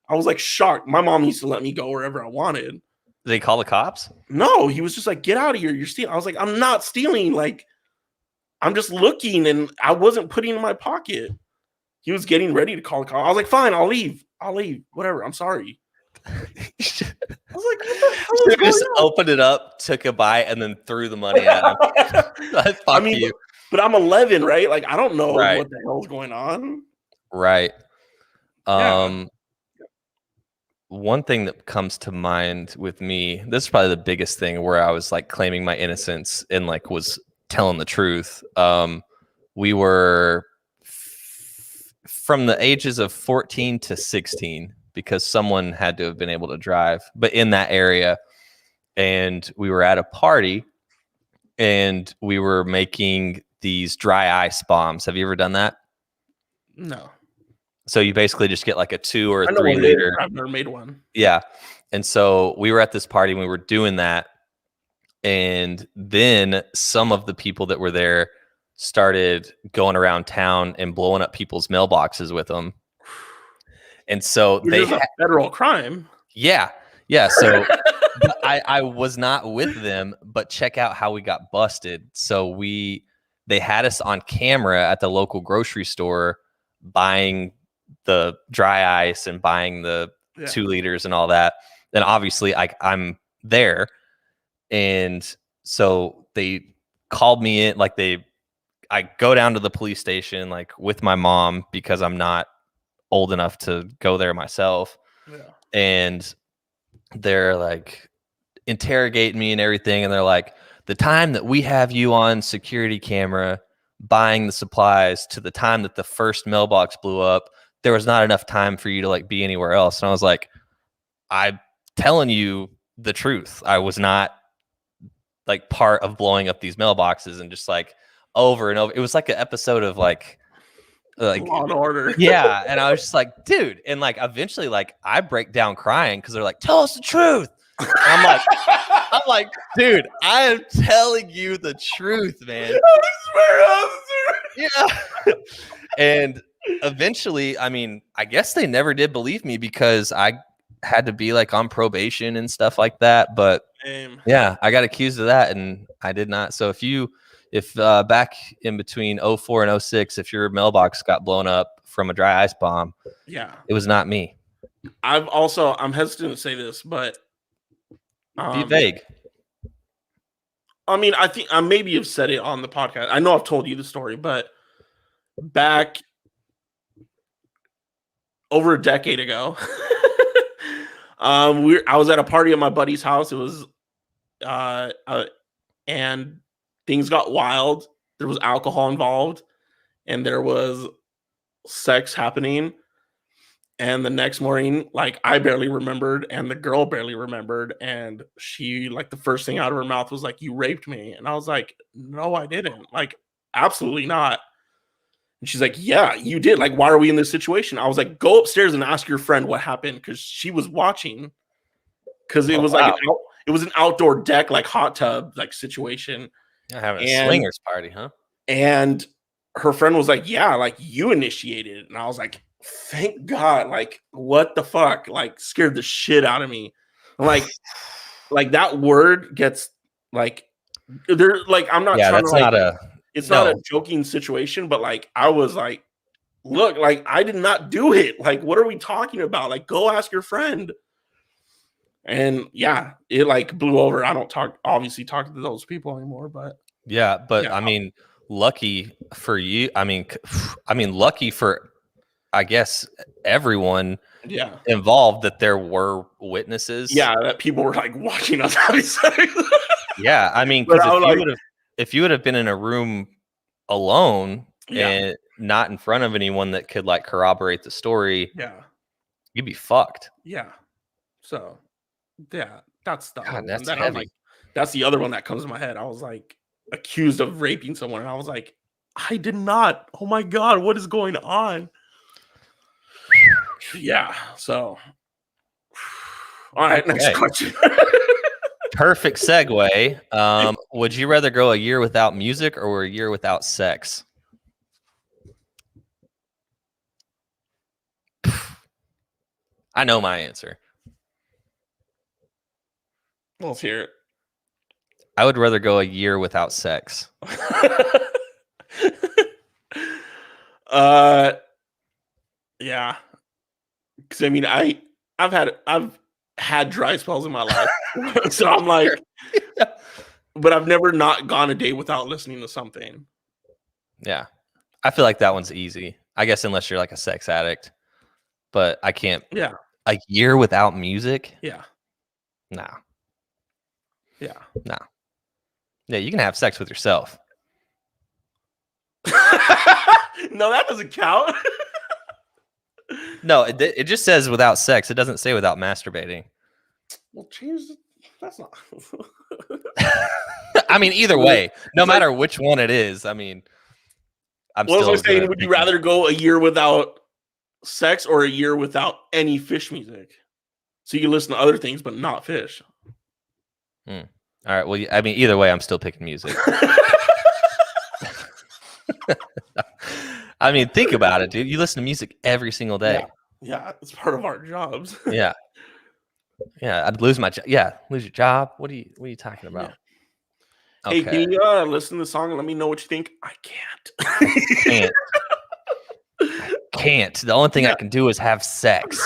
I was like shocked. My mom used to let me go wherever I wanted. Did they call the cops? No, he was just like, "Get out of here, you're stealing." I was like, "I'm not stealing. Like I'm just looking, and I wasn't putting it in my pocket." He was getting ready to call the cops. I was like, "Fine, I'll leave. I'll leave. Whatever. I'm sorry." I was like, "What the hell is going just on?" opened it up, took a bite, and then threw the money at him. Fuck I mean, you. but I'm 11, right? Like I don't know Right. what the hell's going on. Right. Yeah. One thing that comes to mind with me, this is probably the biggest thing where I was like claiming my innocence and like was telling the truth. We were from the ages of 14 to 16 because someone had to have been able to drive, but in that area. And we were at a party and we were making these dry ice bombs. Have you ever done that? No. So you basically just get like a 2 or I a know 3 what it is. liter. I've never made one. Yeah. And so we were at this party and we were doing that. And then some of the people that were there started going around town and blowing up people's mailboxes with them. And so Which is a federal crime. Yeah. Yeah. So I was not with them, but check out how we got busted. So they had us on camera at the local grocery store buying the dry ice and buying the 2 liters and all that. And obviously I'm there. And so they called me in, like I go down to the police station, like with my mom, because I'm not old enough to go there myself. Yeah. And they're like interrogating me and everything. And they're like, the time that we have you on security camera buying the supplies to the time that the first mailbox blew up, there was not enough time for you to like be anywhere else. And I was like, I'm telling you the truth. I was not like part of blowing up these mailboxes. And just like over and over, it was like an episode of like Law and Order. Yeah. And I was just like, dude. And like eventually like I break down crying because they're like, tell us the truth. And I'm like, dude, I am telling you the truth, man. Yeah. And eventually, I mean, I guess they never did believe me because I had to be like on probation and stuff like that. But yeah, I got accused of that and I did not. So if back in between 04 and 06, if your mailbox got blown up from a dry ice bomb, yeah, it was not me. I'm hesitant to say this, but be vague. I mean, I think I maybe have said it on the podcast. I know I've told you the story, but back over a decade ago. I was at a party at my buddy's house. It was and things got wild. There was alcohol involved, and there was sex happening. And the next morning, like, I barely remembered, and the girl barely remembered. And she, like, the first thing out of her mouth was like, "You raped me." And I was like, "No, I didn't. Like, absolutely not." And she's like, "Yeah, you did. Like, why are we in this situation?" I was like, "Go upstairs and ask your friend what happened," because she was watching. Because it was like it was an outdoor deck, like hot tub, like situation. You're having a swingers party, huh? And her friend was like, "Yeah, like you initiated it." And I was like, "Thank God!" Like, what the fuck? Like, scared the shit out of me. Like that word gets like there. Like, I'm not trying that's to like. not a. It's not a joking situation, but like I was like, "Look, like I did not do it. Like, what are we talking about? Like, go ask your friend." And yeah, it like blew over. I don't obviously talk to those people anymore, but I mean, lucky for you. I mean, lucky for, I guess, everyone involved that there were witnesses. Yeah, that people were like watching us having sex. Yeah, I mean, because if you would have been in a room alone and not in front of anyone that could like corroborate the story, you'd be fucked. Yeah. So yeah, that's the God, that's heavy. heavy. Like, that's the other one that comes to my head. I was like accused of raping someone, and I was like, I did not. Oh my God, what is going on? Yeah. So, all right, next question. Perfect segue. Would you rather go a year without music or a year without sex? I know my answer. Let's hear it. I would rather go a year without sex. Yeah. Because I mean, I've had dry spells in my life, so I'm like, but I've never not gone a day without listening to something. Yeah, I feel like that one's easy. I guess unless you're like a sex addict, but I can't. Yeah, a year without music. Yeah. Nah. Yeah. Nah. Yeah, you can have sex with yourself. No, that doesn't count. No, it just says without sex. It doesn't say without masturbating. Well, change. That's not. I mean, either way, no matter which one it is. I mean, I'm what still was I saying? Would you rather go a year without sex or a year without any fish music? So you can listen to other things, but not fish. All right. Well, I mean, either way, I'm still picking music. I mean, think about it, dude. You listen to music every single day. Yeah, it's part of our jobs. Yeah, I'd lose my job. Yeah, lose your job. What are you talking about? Yeah. Okay. Hey, can you listen to the song and let me know what you think? I can't. I can't. The only thing I can do is have sex.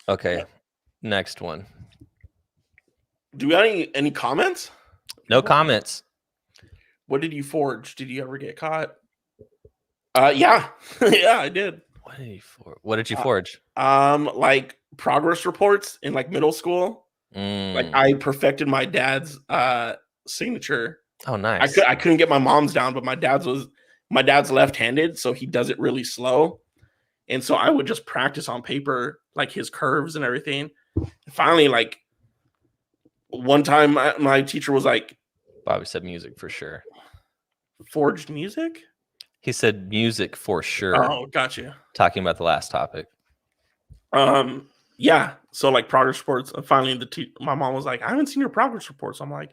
Okay, next one. Do we have any comments? No comments. What did you forge? Did you ever get caught? Yeah. Yeah, I did. What did you forge? Like progress reports in like middle school. Like I perfected my dad's signature. Oh, nice. I couldn't get my mom's down, but my dad's left-handed, so he does it really slow. And so I would just practice on paper, like his curves and everything. Finally, like one time my teacher was like, Bobby said music for sure. Forged music? He said music for sure. Oh, gotcha. Talking about the last topic. Yeah. So like progress reports. Finally, my mom was like, I haven't seen your progress reports. I'm like,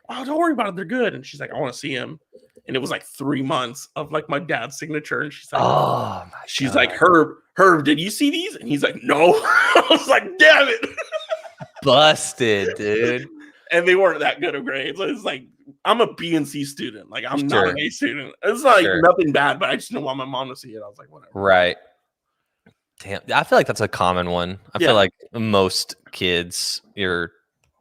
oh, don't worry about it. They're good. And she's like, I want to see him. And it was like 3 months of like my dad's signature. And she's like, oh, she's like, Herb, did you see these? And he's like, no. I was like, damn it. Busted, dude. And they weren't that good of grades. It's like, I'm a B and C student. Like, I'm not an A student. It's like nothing bad, but I just didn't want my mom to see it. I was like, whatever. Right. Damn. I feel like that's a common one. I feel like most kids, you're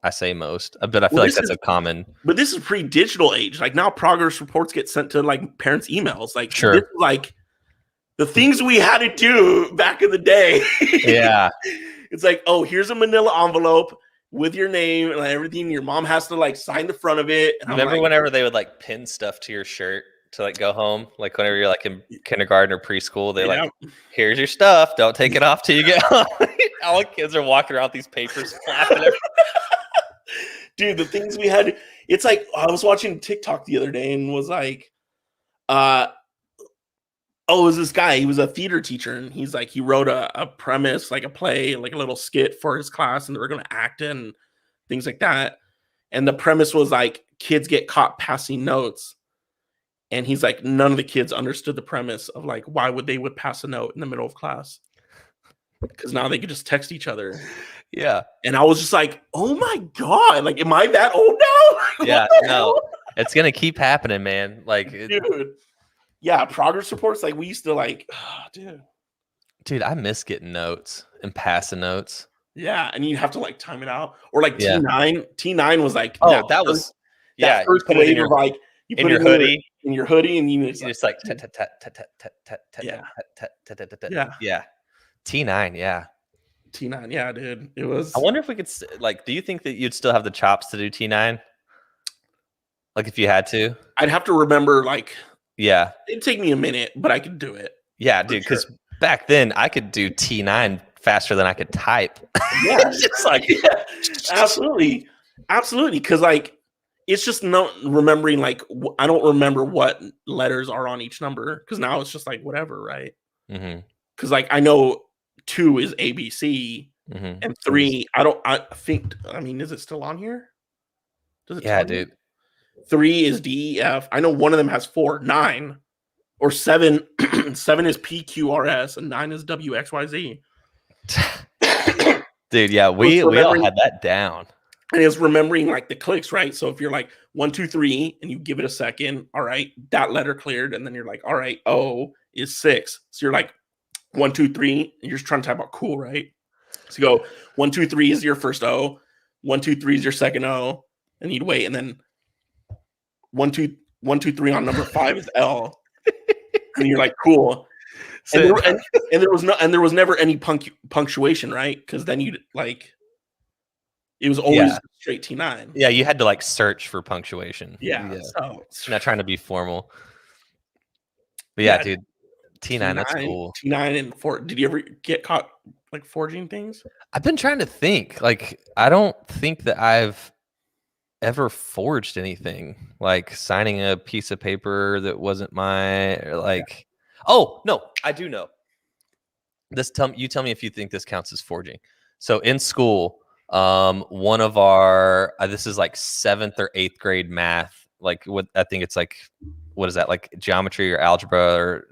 I say most, but I feel Well, like that's a common. But this is pre-digital age. Like now, progress reports get sent to like parents' emails. Like Sure. this is like the things we had to do back in the day. Yeah. It's like, oh, here's a manila envelope with your name and everything. Your mom has to like sign the front of it. And Remember like, whenever they would like pin stuff to your shirt to like go home? Like whenever you're like in kindergarten or preschool, they like, here's your stuff. Don't take it off till you get home. All the kids are walking around with these papers flapping. Dude, the things we had. It's like I was watching TikTok the other day and was like, it was this guy. He was a theater teacher, and he's like, he wrote a premise, like a play, like a little skit for his class, and they were going to act it and things like that. And the premise was like kids get caught passing notes. And he's like, none of the kids understood the premise of like, why would they pass a note in the middle of class? Because now they could just text each other. Yeah. And I was just like, oh my God, like, am I that old now? Yeah, no, it's going to keep happening, man. Like, dude. Yeah, progress reports. Like we used to like, dude, I miss getting notes and passing notes. Yeah, and you have to like time it out, or like Yeah. T9. T9 was like, that was that first wave of like you in put your it hoodie, in your hoodie, and you just like yeah. T9, yeah. T9, yeah, dude. It was. I wonder if we could like. Do you think that you'd still have the chops to do T9? Like if you had to, I'd have to remember. Like, yeah, it'd take me a minute, but I could do it. Yeah, dude. Because back then I could do T9 faster than I could type. Yeah, just like absolutely. Because like it's just not remembering. Like I don't remember what letters are on each number because now it's just like whatever, right? Because like I know 2 is ABC and 3. I think. I mean, is it still on here? Does it? Yeah, dude. 3 is DEF. I know one of them has 4, 9, or 7. 7 is PQRS and 9 is WXYZ. Dude, yeah, we all had that down. And it's remembering like the clicks, right? So if you're like 1, 2, 3, and you give it a second, all right, that letter cleared, and then you're like, all right, O is 6. So you're like 1, 2, 3, and you're just trying to type out cool, right? So you go 1, 2, 3 is your first O, 1, 2, 3 is your second O, and you'd wait, and then 1, 2, 3 on number 5 is L, and you're like, cool. So, and there was never any punctuation, right? Because then you'd like, it was always straight T9. Yeah, you had to like search for punctuation. Yeah. So not trying to be formal. But yeah, dude, T9, that's cool. T9 and 4. Did you ever get caught like forging things? I've been trying to think. Like, I don't think that I've ever forged anything, like signing a piece of paper that wasn't mine, or like, oh no, I do know. You tell me if you think this counts as forging. So in school, one of our this is like 7th or 8th grade math, like what I think it's like, what is that, like geometry or algebra or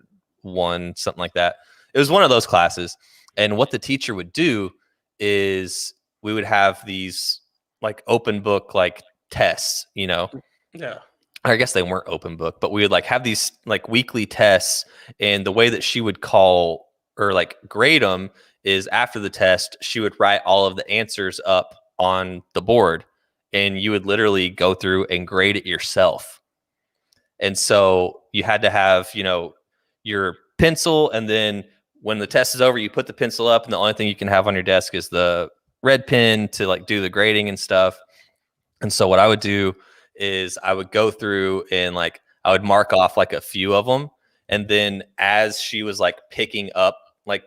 something like that. It was one of those classes, and what the teacher would do is we would have these like open book like tests, you know. Yeah. I guess they weren't open book, but we would like have these like weekly tests, and the way that she would call or like grade them is after the test, she would write all of the answers up on the board, and you would literally go through and grade it yourself. And so you had to have, you know, your pencil, and then when the test is over, you put the pencil up, and the only thing you can have on your desk is the red pen to like do the grading and stuff. And so what I would do is I would go through and like I would mark off like a few of them, and then as she was like picking up like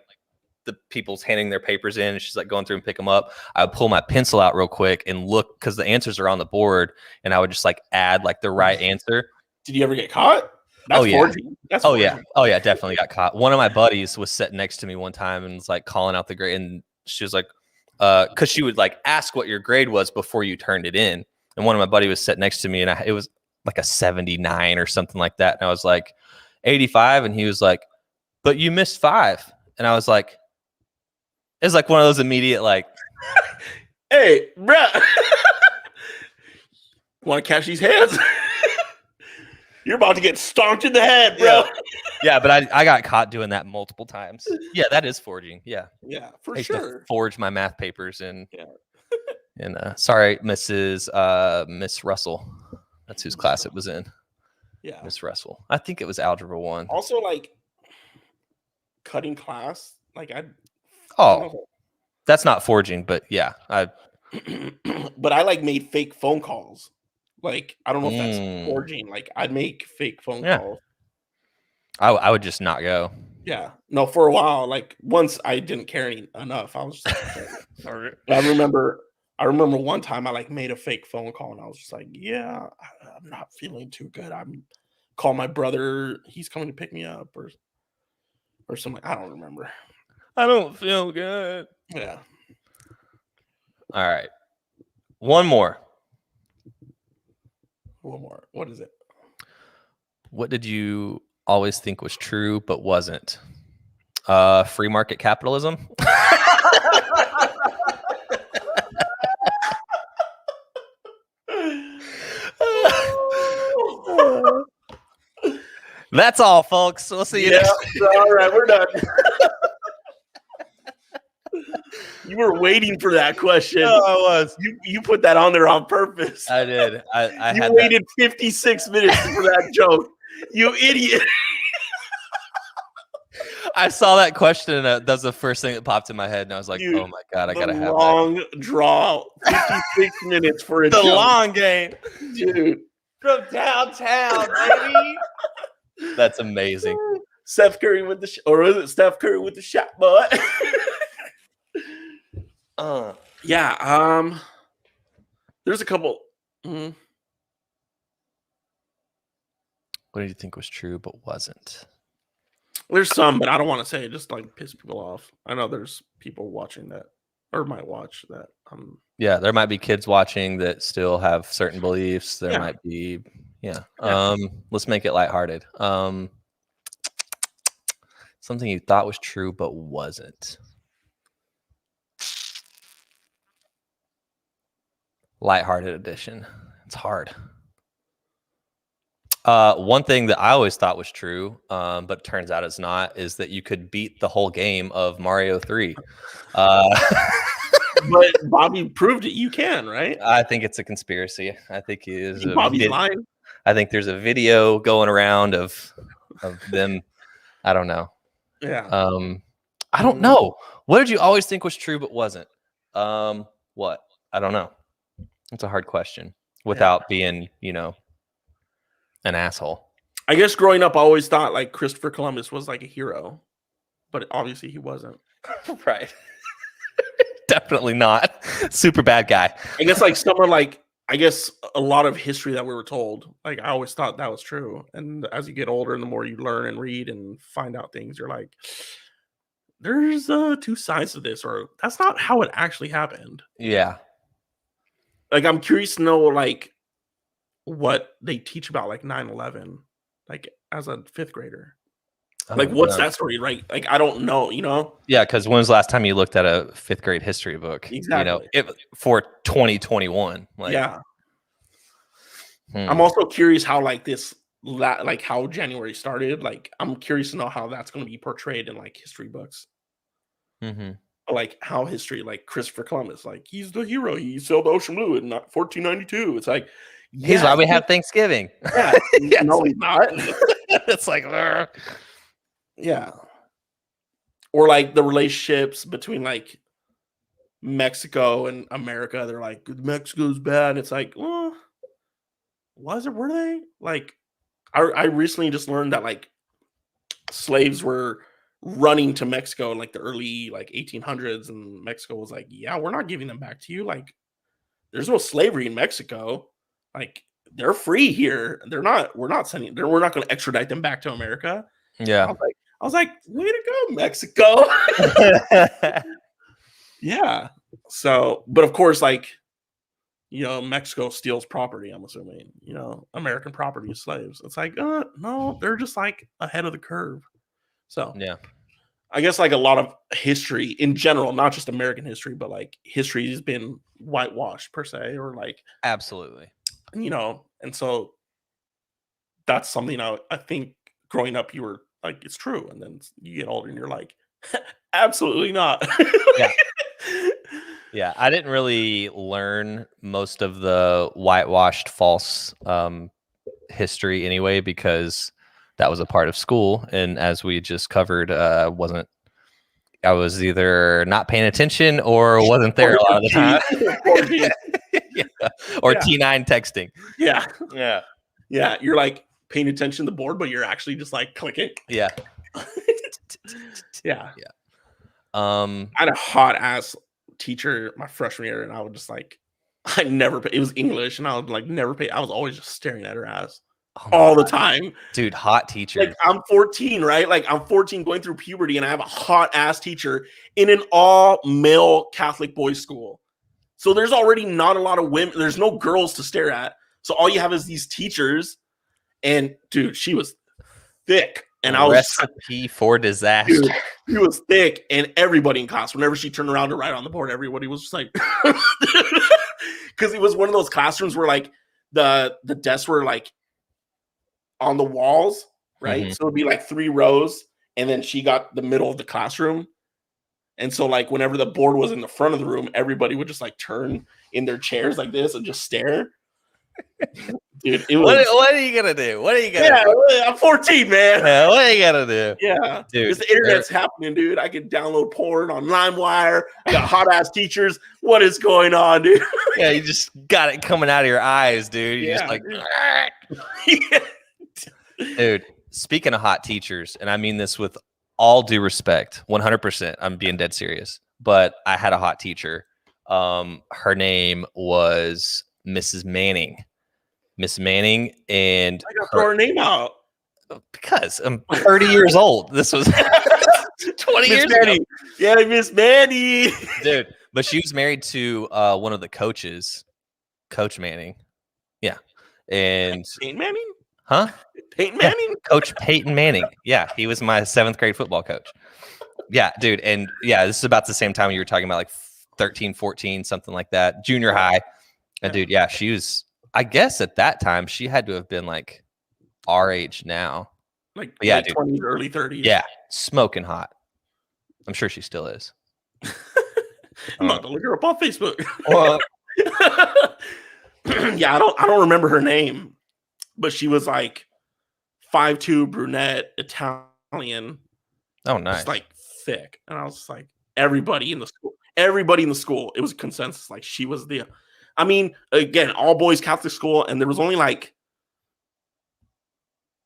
the people's handing their papers in, and she's like going through and pick them up, I would pull my pencil out real quick and look, because the answers are on the board, and I would just like add like the right answer. Did you ever get caught? That's forging. That's forging. Yeah, definitely got caught. One of my buddies was sitting next to me one time and was like calling out the grade, and she was like, because she would like ask what your grade was before you turned it in. And one of my buddies was sitting next to me, and it was like a 79 or something like that. And I was like 85, and he was like, but you missed 5. And I was like, it's like one of those immediate like, hey, bro, want to catch these hands? You're about to get stomped in the head, bro. Yeah, but I got caught doing that multiple times. Yeah, that is forging. Yeah. Yeah, for I used to forge my math papers, and And sorry, Miss Russell. That's whose class it was in. Yeah. Miss Russell. I think it was Algebra 1. Also, like, cutting class, like, that's not forging, but yeah. But I, like, made fake phone calls. Like, I don't know if that's forging. Like, I'd make fake phone calls. I would just not go. Yeah. No, for a while, like, once I didn't care enough, I was just like, sorry. I remember one time I, like, made a fake phone call, and I was just like, yeah, I'm not feeling too good. I'm call my brother. He's coming to pick me up or something. I don't remember. I don't feel good. Yeah. All right. One more. What is it? What did you always think was true but wasn't? Free market capitalism. That's all, folks. We'll see you next week. All right, we're done. You were waiting for that question. Oh, I was. You put that on there on purpose. I did. I you waited 56 minutes for that joke. You idiot. I saw that question, and that's the first thing that popped in my head, and I was like, "Oh my god, I gotta have that." Long draw, 56 minutes for a the joke. long game, dude, from downtown, baby. That's amazing. Steph Curry with the or is it Steph Curry with the shot, boy? Yeah. There's a couple. What did you think was true but wasn't? There's some, but I don't want to say it, just like piss people off. I know there's people watching that or might watch that. Yeah, there might be kids watching that still have certain beliefs. There might be, let's make it lighthearted. Something you thought was true but wasn't. Lighthearted edition. It's hard. One thing that I always thought was true, but turns out it's not, is that you could beat the whole game of Mario 3. But Bobby proved it. You can, right? I think it's a conspiracy. I think it is. Bobby's lying. I think there's a video going around of them. I don't know. Yeah. I don't know. What did you always think was true but wasn't? What? I don't know. It's a hard question without being, an asshole. I guess growing up, I always thought like Christopher Columbus was like a hero, but obviously he wasn't. Right. Definitely not. Super bad guy. I guess like someone like, I guess a lot of history that we were told, like I always thought that was true. And as you get older and the more you learn and read and find out things, you're like, there's two sides to this, or that's not how it actually happened. Yeah. Like I'm curious to know like what they teach about like 9/11, like as a fifth grader. Like what's that story, right? Like I don't know, Yeah, because when was the last time you looked at a fifth grade history book? Exactly. For 2021. Like, yeah. I'm also curious how like like how January started. Like I'm curious to know how that's going to be portrayed in like history books. Like how history, like Christopher Columbus, like he's the hero. He sailed the ocean blue in 1492. It's like he's why we have Thanksgiving. Yeah, no, he's not. It's like, yeah. Or like the relationships between like Mexico and America. They're like Mexico's bad. It's like, well, were they? Like, I recently just learned that like slaves were running to Mexico in like the early like 1800s, and Mexico was like, yeah, we're not giving them back to you. Like, there's no slavery in Mexico. Like, they're free here. We're not going to extradite them back to America. Yeah. I was like, way to go, Mexico. Yeah. So, but of course, like, Mexico steals property, I'm assuming, American property is slaves. It's like, no, they're just like ahead of the curve. So, yeah. I guess like a lot of history in general, not just American history, but like history has been whitewashed per se, or like absolutely, and so that's something I think growing up you were like, it's true, and then you get older and you're like, absolutely not. Yeah. Yeah, I didn't really learn most of the whitewashed false history anyway, because that was a part of school. And as we just covered, I was either not paying attention or wasn't there a lot of the time. Yeah. Or T9 texting. Yeah. Yeah. Yeah. You're like paying attention to the board, but you're actually just like clicking. Yeah. Yeah. Yeah. I had a hot ass teacher my freshman year, and I would just like, I never pay. It was English, and I would like never pay. I was always just staring at her ass all the time. Dude, hot teacher. Like I'm 14, right? Like I'm 14 going through puberty, and I have a hot ass teacher in an all male Catholic boys school. So there's already not a lot of women. There's no girls to stare at. So all you have is these teachers. And dude, she was thick. And I was recipe for disaster. Dude, she was thick. And everybody in class, whenever she turned around to write on the board, everybody was just like, because it was one of those classrooms where like the desks were like on the walls, right? So it'd be like 3 rows, and then she got the middle of the classroom. And so like whenever the board was in the front of the room, everybody would just like turn in their chairs like this and just stare. Dude, it was, what are you gonna do? What are you gonna do? I'm 14, man. Yeah, what are you gonna do? Yeah, dude, the internet's happening, dude. I can download porn on LimeWire. I got hot ass teachers. What is going on, dude? Yeah, you just got it coming out of your eyes, dude. You're just like, dude. Speaking of hot teachers, and I mean this with all due respect, 100%. I'm being dead serious. But I had a hot teacher. Her name was Mrs. Manning. Miss Manning, and I got to throw her name out because I'm 30 years old. This was 20 years ago. Yeah, Miss Manning, dude. But she was married to one of the coaches, Coach Manning. Yeah, and Peyton Manning, huh? Peyton Manning, yeah. Coach Peyton Manning. Yeah, he was my 7th grade football coach. Yeah, dude, and yeah, this is about the same time you were talking about, like 13, 14, something like that, junior high. And dude, yeah, she was. I guess at that time she had to have been like our age now, like yeah, late 20s, early 30s. Yeah, smoking hot. I'm sure she still is. I'm about to look her up on Facebook. Yeah, I don't remember her name, but she was like 5'2", brunette, Italian. Oh, nice. Just like thick, and I was just like, everybody in the school. It was consensus like she was the. I mean, again, all boys Catholic school, and there was only like,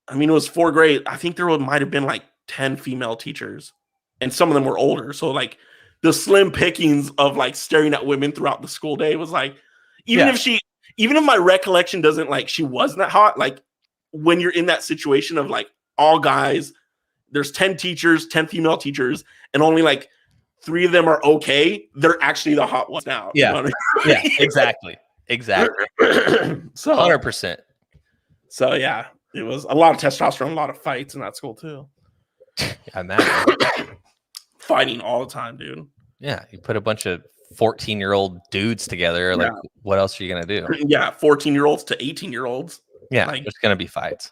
I mean, it was 4th grade. I think there might have been like 10 female teachers, and some of them were older. So like the slim pickings of like staring at women throughout the school day was like, even if my recollection doesn't like she wasn't that hot, like when you're in that situation of like all guys, there's 10 teachers, 10 female teachers, and only like 3 of them are okay. They're actually the hot ones now. Yeah, you know what I mean? Yeah, exactly. So 100%. So yeah, it was a lot of testosterone, a lot of fights in that school too. I imagine. Fighting all the time, dude. Yeah, you put a bunch of 14-year-old dudes together. Like, what else are you gonna do? Yeah, 14-year-olds to 18-year-olds. Yeah, like, there's gonna be fights.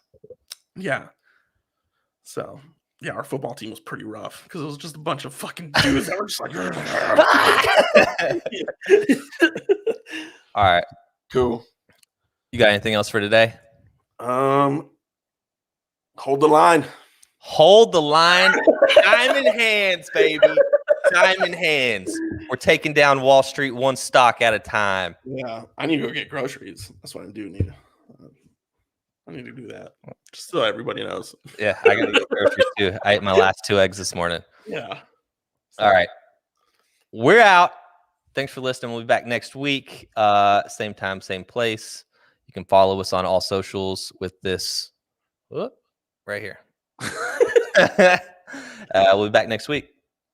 Yeah. So. Yeah, our football team was pretty rough because it was just a bunch of fucking dudes that were just like. All right, cool. You got anything else for today? Hold the line. Hold the line. Time in hands, baby. Time in hands. We're taking down Wall Street one stock at a time. Yeah, I need to go get groceries. That's what I do need. I need to do that just so everybody knows. Yeah, I gotta get groceries too. I ate my last 2 eggs this morning. Yeah. All right. We're out. Thanks for listening. We'll be back next week. Same time, same place. You can follow us on all socials with this right here. We'll be back next week.